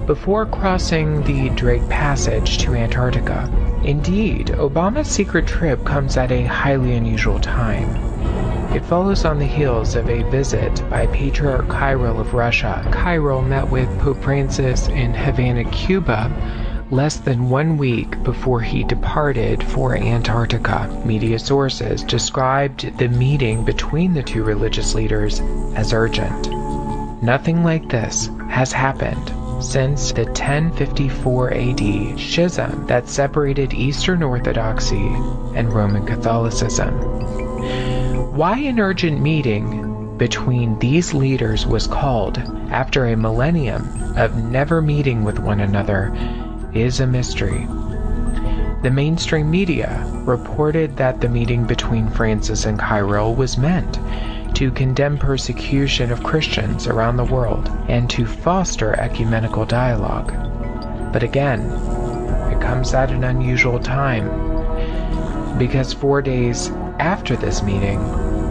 before crossing the Drake Passage to Antarctica. Indeed, Obama's secret trip comes at a highly unusual time. It follows on the heels of a visit by Patriarch Kirill of Russia. Kirill met with Pope Francis in Havana, Cuba, less than 1 week before he departed for Antarctica. Media sources described the meeting between the two religious leaders as urgent. Nothing like this has happened since the 1054 AD schism that separated Eastern Orthodoxy and Roman Catholicism. Why an urgent meeting between these leaders was called after a millennium of never meeting with one another is a mystery. The mainstream media reported that the meeting between Francis and Kirill was meant to condemn persecution of Christians around the world and to foster ecumenical dialogue. But again, it comes at an unusual time, because 4 days after this meeting,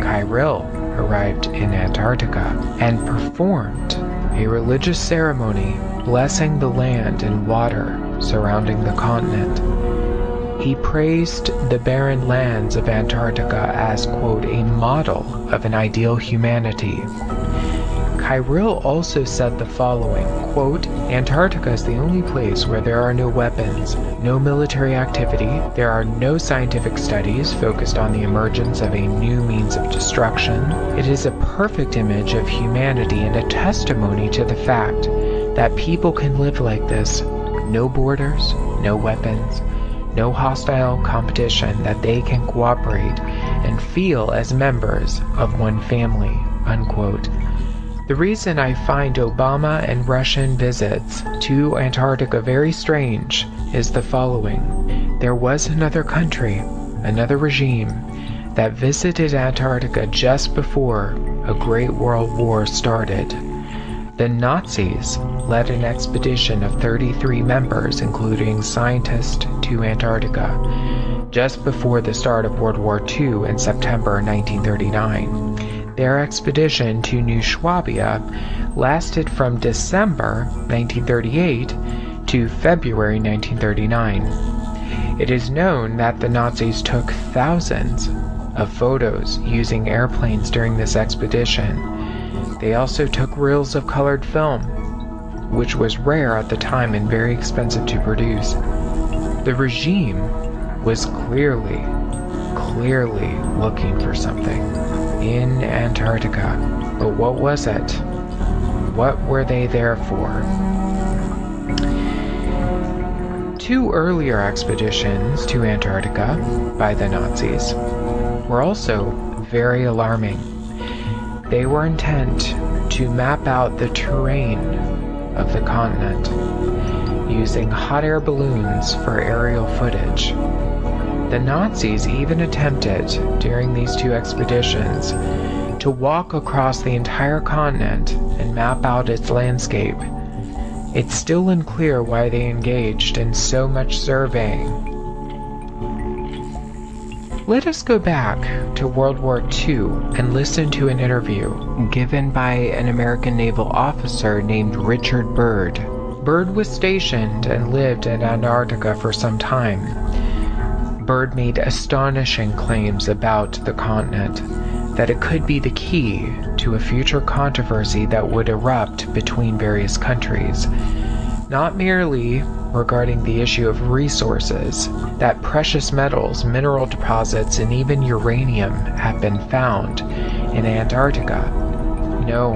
Kirill arrived in Antarctica and performed a religious ceremony blessing the land and water surrounding the continent. He praised the barren lands of Antarctica as, quote, a model of an ideal humanity. Kyril also said the following, quote, Antarctica is the only place where there are no weapons, no military activity, there are no scientific studies focused on the emergence of a new means of destruction. It is a perfect image of humanity and a testimony to the fact that people can live like this. No borders, no weapons, no hostile competition, that they can cooperate and feel as members of one family, unquote. The reason I find Obama and Russian visits to Antarctica very strange is the following. There was another country, another regime, that visited Antarctica just before a Great World War started. The Nazis led an expedition of 33 members, including scientists, to Antarctica, just before the start of World War II in September 1939. Their expedition to New Swabia lasted from December 1938 to February 1939. It is known that the Nazis took thousands of photos using airplanes during this expedition. They also took reels of colored film, which was rare at the time and very expensive to produce. The regime was clearly looking for something in Antarctica. But what was it? What were they there for? Two earlier expeditions to Antarctica by the Nazis were also very alarming. They were intent to map out the terrain of the continent using hot air balloons for aerial footage. The Nazis even attempted, during these two expeditions, to walk across the entire continent and map out its landscape. It's still unclear why they engaged in so much surveying. Let us go back to World War II and listen to an interview given by an American naval officer named Richard Byrd. Byrd was stationed and lived in Antarctica for some time. Byrd made astonishing claims about the continent, that it could be the key to a future controversy that would erupt between various countries, not merely regarding the issue of resources, that precious metals, mineral deposits, and even uranium have been found in Antarctica. No,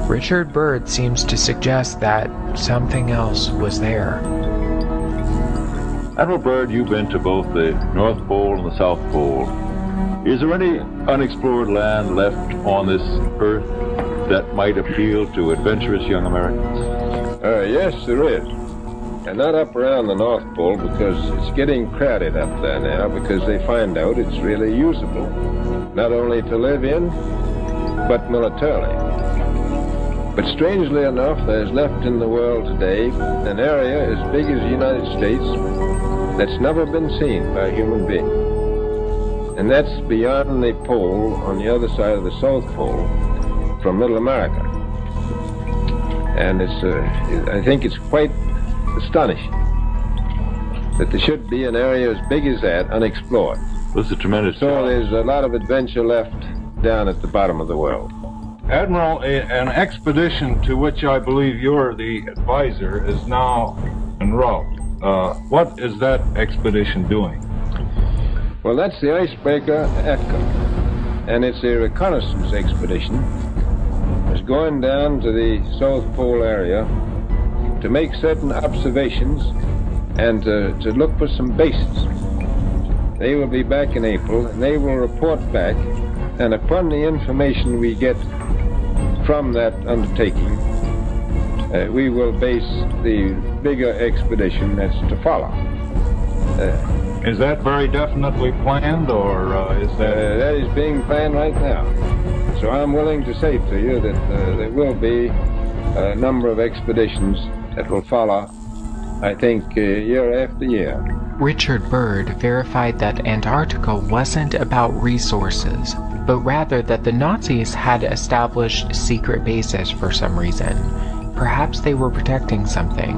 Richard Byrd seems to suggest that something else was there. Admiral Byrd, you've been to both the North Pole and the South Pole. Is there any unexplored land left on this Earth that might appeal to adventurous young Americans? Yes, there is. And not up around the North Pole, because it's getting crowded up there now, because they find out it's really usable, not only to live in, but militarily. But strangely enough, there's left in the world today an area as big as the United States that's never been seen by a human being. And that's beyond the pole, on the other side of the South Pole, from Middle America. And I think it's quite astonishing that there should be an area as big as that unexplored. This is a tremendous So challenge. there's a lot of adventure left down at the bottom of the world. Admiral, an expedition to which I believe you're the advisor is now en route. What is that expedition doing? Well, that's the icebreaker Echo, and it's a reconnaissance expedition. It's going down to the South Pole area to make certain observations and to look for some bases. They will be back in April, and they will report back, and upon the information we get from that undertaking, we will base the bigger expedition that's to follow. Is that very definitely planned, or is that... That is being planned right now. So I'm willing to say to you that there will be a number of expeditions that will follow, I think, year after year. Richard Byrd verified that Antarctica wasn't about resources, but rather that the Nazis had established secret bases for some reason. Perhaps they were protecting something.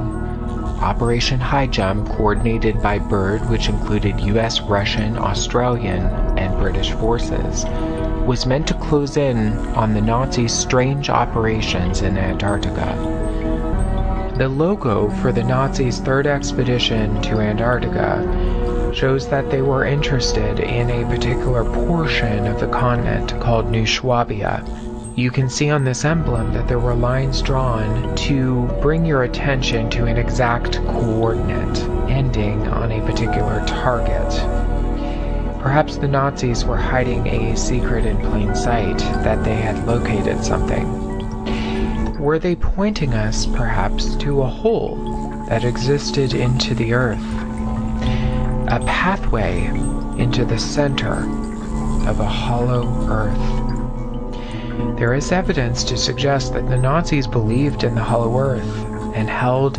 Operation High Jump, coordinated by Byrd, which included US, Russian, Australian, and British forces, was meant to close in on the Nazis' strange operations in Antarctica. The logo for the Nazis' third expedition to Antarctica shows that they were interested in a particular portion of the continent called New Swabia. You can see on this emblem that there were lines drawn to bring your attention to an exact coordinate, ending on a particular target. Perhaps the Nazis were hiding a secret in plain sight, that they had located something. Were they pointing us, perhaps, to a hole that existed into the earth? A pathway into the center of a hollow earth. There is evidence to suggest that the Nazis believed in the hollow earth and held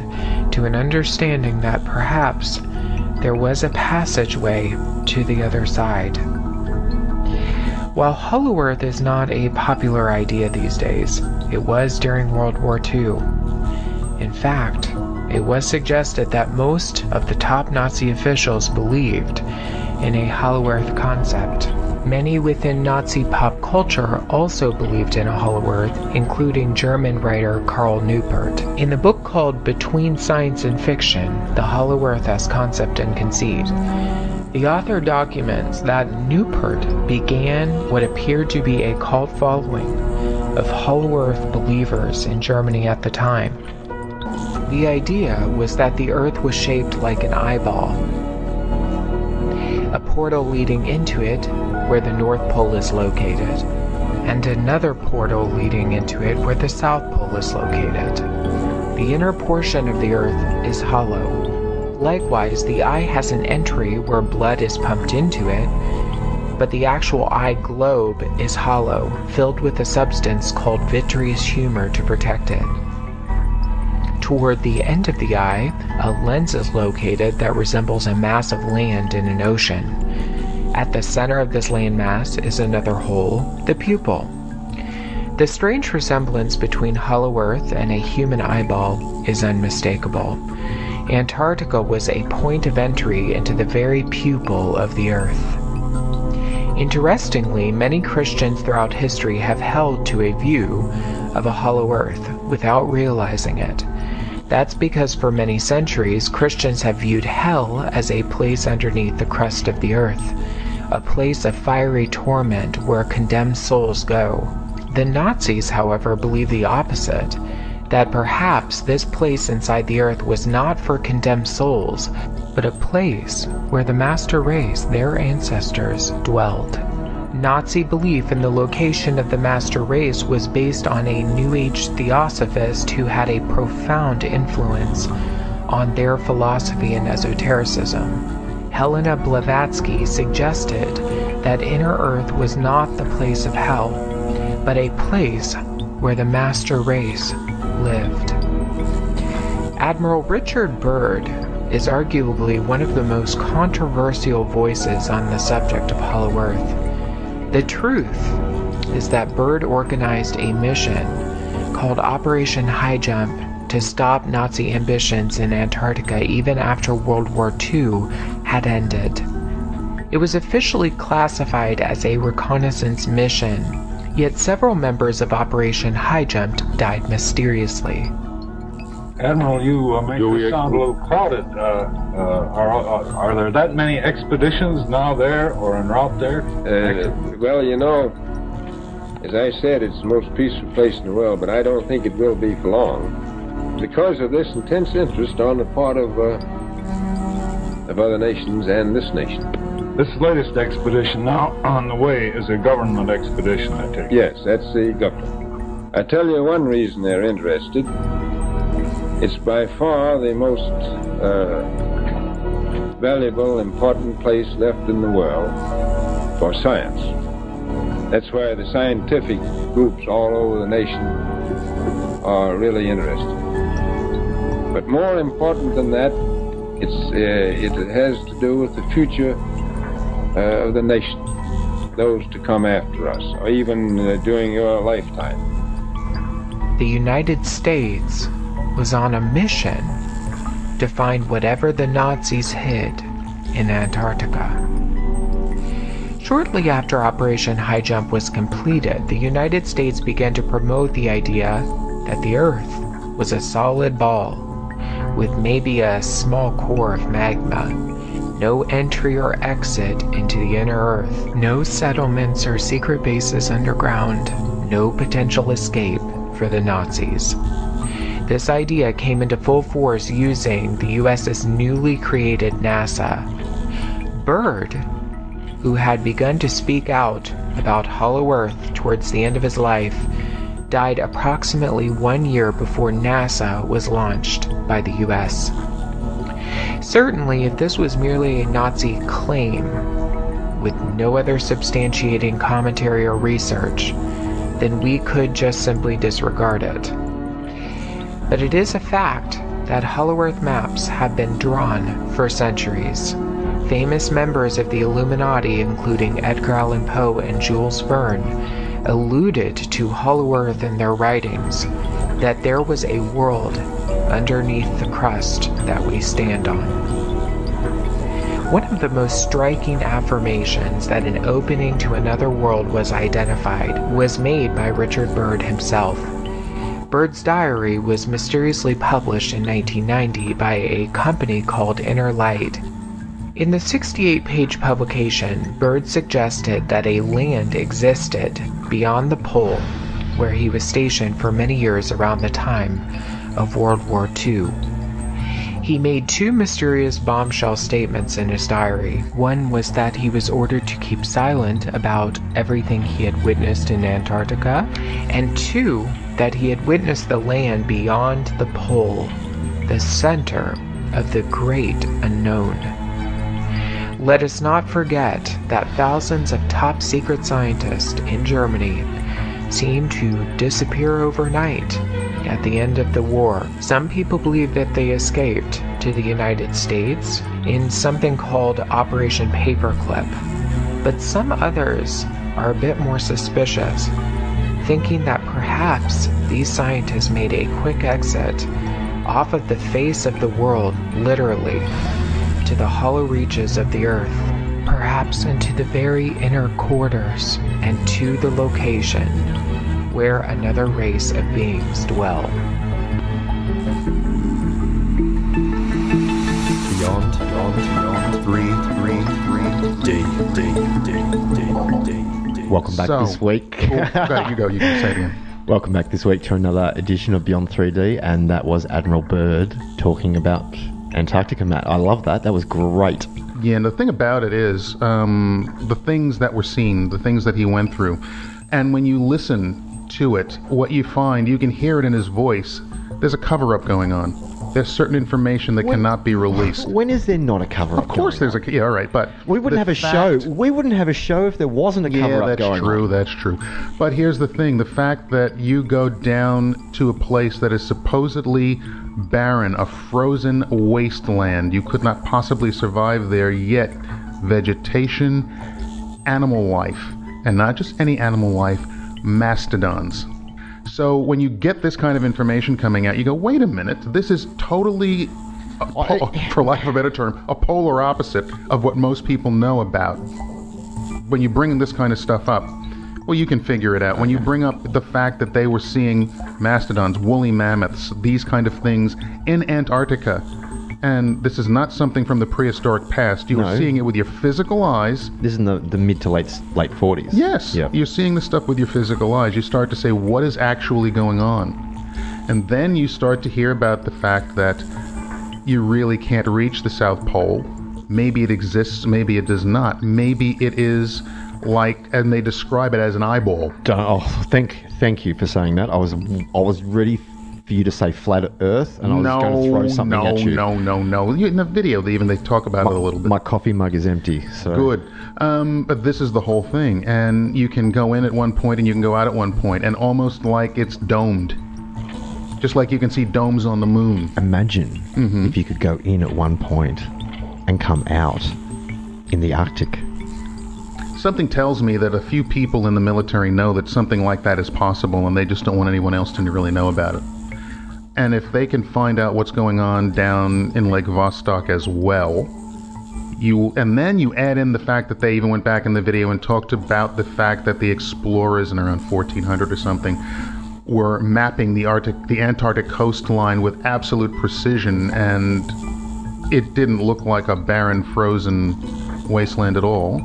to an understanding that perhaps there was a passageway to the other side. While hollow earth is not a popular idea these days, it was during World War II. In fact, it was suggested that most of the top Nazi officials believed in a hollow earth concept. Many within Nazi pop culture also believed in a hollow earth, including German writer Karl Neupert. In the book called Between Science and Fiction, The Hollow Earth as Concept and Conceit, the author documents that Neupert began what appeared to be a cult following of hollow earth believers in Germany at the time. The idea was that the earth was shaped like an eyeball, a portal leading into it where the North Pole is located, and another portal leading into it where the South Pole is located. The inner portion of the earth is hollow. Likewise, the eye has an entry where blood is pumped into it, but the actual eye globe is hollow, filled with a substance called vitreous humor to protect it. Toward the end of the eye, a lens is located that resembles a mass of land in an ocean. At the center of this landmass is another hole, the pupil. The strange resemblance between hollow earth and a human eyeball is unmistakable. Antarctica was a point of entry into the very pupil of the earth. Interestingly, many Christians throughout history have held to a view of a hollow earth without realizing it. That's because for many centuries, Christians have viewed hell as a place underneath the crust of the earth, a place of fiery torment where condemned souls go. The Nazis, however, believe the opposite, that perhaps this place inside the earth was not for condemned souls, but a place where the master race, their ancestors, dwelled. Nazi belief in the location of the master race was based on a New Age theosophist who had a profound influence on their philosophy and esotericism. Helena Blavatsky suggested that inner earth was not the place of hell, but a place where the master race lived. Admiral Richard Byrd is arguably one of the most controversial voices on the subject of hollow earth. The truth is that Byrd organized a mission called Operation High Jump to stop Nazi ambitions in Antarctica even after World War II had ended. It was officially classified as a reconnaissance mission, yet several members of Operation High Jump died mysteriously. Admiral, you make it sound a little crowded. Are there that many expeditions now there or en route there? Well, you know, as I said, it's the most peaceful place in the world, but I don't think it will be for long because of this intense interest on the part of other nations and this nation. This latest expedition now on the way is a government expedition, I take it. Yes, that's the government. I tell you one reason they're interested. It's by far the most valuable, important place left in the world for science. That's why the scientific groups all over the nation are really interested. But more important than that, it has to do with the future of the nation. those to come after us, or even during your lifetime. The United States was on a mission to find whatever the Nazis hid in Antarctica. Shortly after Operation High Jump was completed, the United States began to promote the idea that the Earth was a solid ball with maybe a small core of magma, no entry or exit into the inner Earth, no settlements or secret bases underground, no potential escape for the Nazis. This idea came into full force using the US's newly created NASA. Byrd, who had begun to speak out about Hollow Earth towards the end of his life, died approximately 1 year before NASA was launched by the US. Certainly, if this was merely a Nazi claim, with no other substantiating commentary or research, then we could just simply disregard it. But it is a fact that Hollow Earth maps have been drawn for centuries. Famous members of the Illuminati, including Edgar Allan Poe and Jules Verne, alluded to Hollow Earth in their writings, that there was a world underneath the crust that we stand on. One of the most striking affirmations that an opening to another world was identified was made by Richard Byrd himself. Byrd's diary was mysteriously published in 1990 by a company called Inner Light. In the 68-page publication, Byrd suggested that a land existed beyond the pole where he was stationed for many years around the time of World War II. He made two mysterious bombshell statements in his diary. One was that he was ordered to keep silent about everything he had witnessed in Antarctica, and two, that he had witnessed the land beyond the pole, the center of the great unknown. Let us not forget that thousands of top-secret scientists in Germany seemed to disappear overnight at the end of the war. Some people believe that they escaped to the United States in something called Operation Paperclip, but some others are a bit more suspicious, thinking that perhaps these scientists made a quick exit off of the face of the world, literally, to the hollow reaches of the Earth, perhaps into the very inner quarters and to the location where another race of beings dwell. Beyond 333D. Welcome back this week. Cool. You go. You can say it again. Welcome back this week to another edition of Beyond 3D, and that was Admiral Byrd talking about Antarctica, Matt. I love that. That was great. Yeah, and the thing about it is, the things that were seen, the things that he went through, and when you listen to it, what you find, you can hear it in his voice, there's a cover-up going on. There's certain information that cannot be released. When is there not a cover-up? Of course there's a... Yeah, all right, but... We wouldn't have a show. We wouldn't have a show if there wasn't a cover-up going on. Yeah, that's true. But here's the thing. The fact that you go down to a place that is supposedly barren, a frozen wasteland, you could not possibly survive there, yet vegetation, animal life, and not just any animal life, mastodons. So when you get this kind of information coming out, you go, wait a minute, this is totally, for lack of a better term, a polar opposite of what most people know about. When you bring this kind of stuff up, well, you can figure it out. When you bring up the fact that they were seeing mastodons, woolly mammoths, these kind of things in Antarctica, and this is not something from the prehistoric past. You were seeing it with your physical eyes. This is in the mid to late 40s. Yes. Yep. You're seeing the stuff with your physical eyes. You start to say, what is actually going on? And then you start to hear about the fact that you really can't reach the South Pole. Maybe it exists, maybe it does not. Maybe it is like, and they describe it as an eyeball. Thank you for saying that. I was ready for you to say flat Earth, and I was going to throw something at you. No. In the video, they talk about it a little bit. My coffee mug is empty. So. Good. But this is the whole thing, and you can go in at one point and you can go out at one point, and almost like it's domed. Just like you can see domes on the moon. Imagine if you could go in at one point and come out in the Arctic. something tells me that a few people in the military know that something like that is possible, and they just don't want anyone else to really know about it. And if they can find out what's going on down in Lake Vostok as well, and then you add in the fact that they even went back in the video and talked about the fact that the explorers in around 1400 or something were mapping the Antarctic coastline with absolute precision, and it didn't look like a barren, frozen wasteland at all.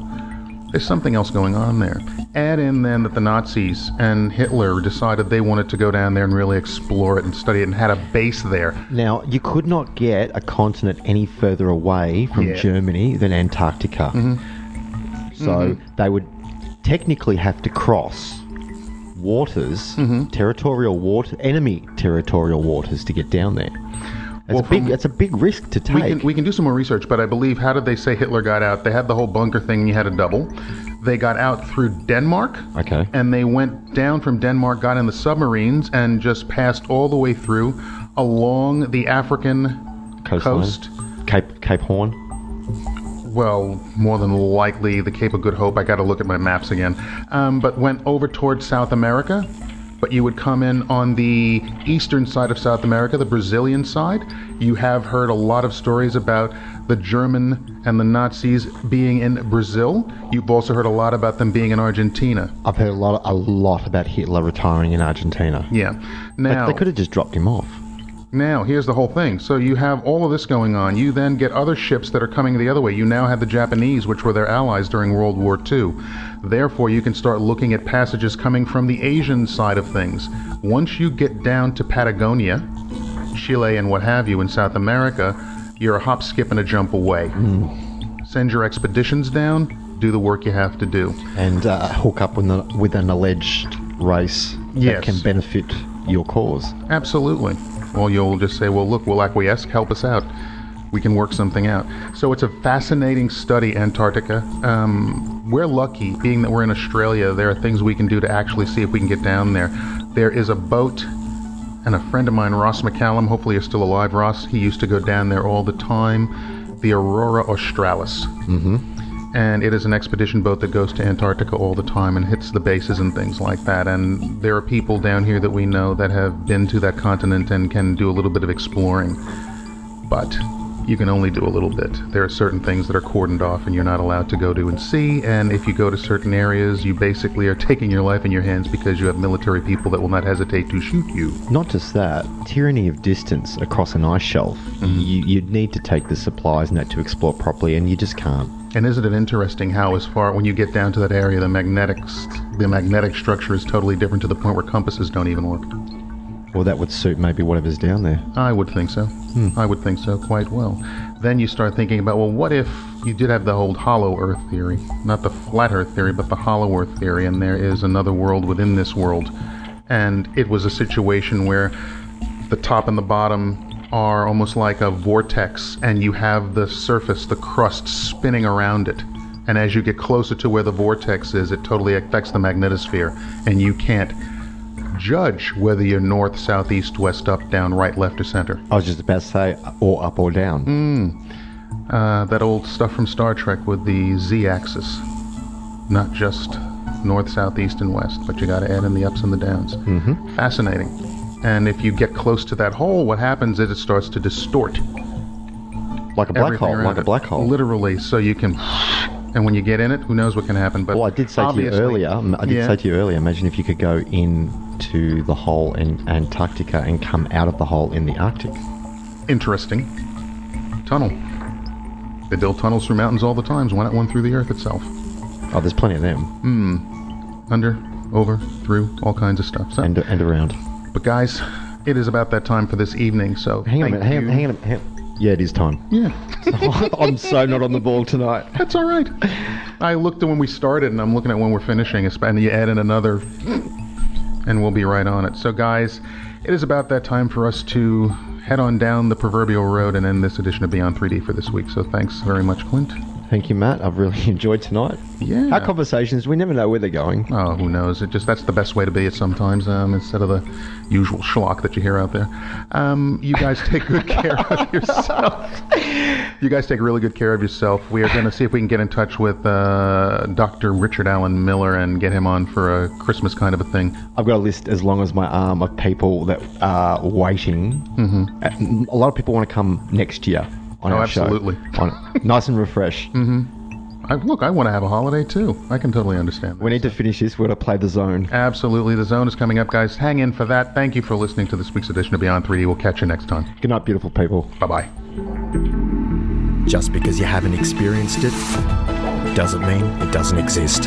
There's something else going on there. Add in then that the Nazis and Hitler decided they wanted to go down there and really explore it and study it and had a base there. Now, you could not get a continent any further away from Germany than Antarctica. So they would technically have to cross waters, territorial water, enemy territorial waters to get down there. It's a big risk to take. We can do some more research, but I believe, how did they say Hitler got out? They had the whole bunker thing, and you had a double. They got out through Denmark. Okay. And they went down from Denmark, got in the submarines, and just passed all the way through along the African coast. Cape Horn. Well, more than likely the Cape of Good Hope. I got to look at my maps again. But went over towards South America. But you would come in on the eastern side of South America, the Brazilian side. You have heard a lot of stories about the German and the Nazis being in Brazil. You've also heard a lot about them being in Argentina. I've heard a lot about Hitler retiring in Argentina. Yeah. Now, they could have just dropped him off. Now, here's the whole thing. So you have all of this going on. You then get other ships that are coming the other way. You now have the Japanese, which were their allies during World War II. Therefore, you can start looking at passages coming from the Asian side of things. Once you get down to Patagonia, Chile, and what have you in South America, you're a hop, skip, and a jump away. Send your expeditions down, do the work you have to do. And hook up with an alleged race that can benefit your cause. Absolutely. Well, you'll just say, well, look, we'll acquiesce, help us out. We can work something out. So it's a fascinating study, Antarctica. We're lucky, being that we're in Australia, there are things we can do to actually see if we can get down there. There is a boat, and a friend of mine, Ross McCallum, hopefully you're still alive, Ross, he used to go down there all the time, the Aurora Australis. And it is an expedition boat that goes to Antarctica all the time and hits the bases and things like that. And there are people down here that we know that have been to that continent and can do a little bit of exploring. But you can only do a little bit. There are certain things that are cordoned off and you're not allowed to go to and see. And if you go to certain areas, you basically are taking your life in your hands because you have military people that will not hesitate to shoot you. Not just that, tyranny of distance across an ice shelf. You'd need to take the supplies and that to explore properly, and you just can't. And isn't it interesting how, as far when you get down to that area, the magnetic structure is totally different to the point where compasses don't even work. Well, that would suit maybe whatever's down there. I would think so. I would think so quite well. Then you start thinking about, well, what if you did have the whole hollow Earth theory? Not the flat Earth theory, but the hollow Earth theory, and there is another world within this world. And it was a situation where the top and the bottom are almost like a vortex, and you have the surface, the crust, spinning around it. And as you get closer to where the vortex is, it totally affects the magnetosphere, and you can't judge whether you're north, south, east, west, up, down, right, left, or center. I was just about to say, or up or down. That old stuff from Star Trek with the Z-axis. Not just north, south, east, and west, but you got to add in the ups and the downs. Fascinating. And if you get close to that hole, what happens is it starts to distort. Like a black hole. Literally, so you can... And when you get in it, who knows what can happen. But well, I did say to you earlier, imagine if you could go into the hole in Antarctica and come out of the hole in the Arctic. Interesting. Tunnel. They build tunnels through mountains all the time. Why not one through the Earth itself? Oh, there's plenty of them. Under, over, through, all kinds of stuff. So, and around. But guys, it is about that time for this evening, so hang on. Yeah, it is time. Yeah. I'm so not on the ball tonight. That's all right. I looked at when we started, and I'm looking at when we're finishing, and you add in another, and we'll be right on it. So, guys, it is about that time for us to head on down the proverbial road and end this edition of Beyond 3D for this week. So thanks very much, Clint. Thank you, Matt. I've really enjoyed tonight. Yeah. Our conversations, we never know where they're going. Oh, who knows? That's the best way to be it sometimes, instead of the usual schlock that you hear out there. You guys take good care of yourself. You guys take really good care of yourself. We are going to see if we can get in touch with Dr. Richard Allen Miller and get him on for a Christmas kind of a thing. I've got a list as long as my arm of people that are waiting. Mm-hmm. A lot of people want to come next year on our absolutely. show. Nice and refresh. Mm-hmm. I want to have a holiday too. I can totally understand that. We need to finish this. We're going to play The Zone. Absolutely. The Zone is coming up, guys. Hang in for that. Thank you for listening to this week's edition of Beyond 3D. We'll catch you next time. Good night, beautiful people. Bye-bye. Just because you haven't experienced it doesn't mean it doesn't exist.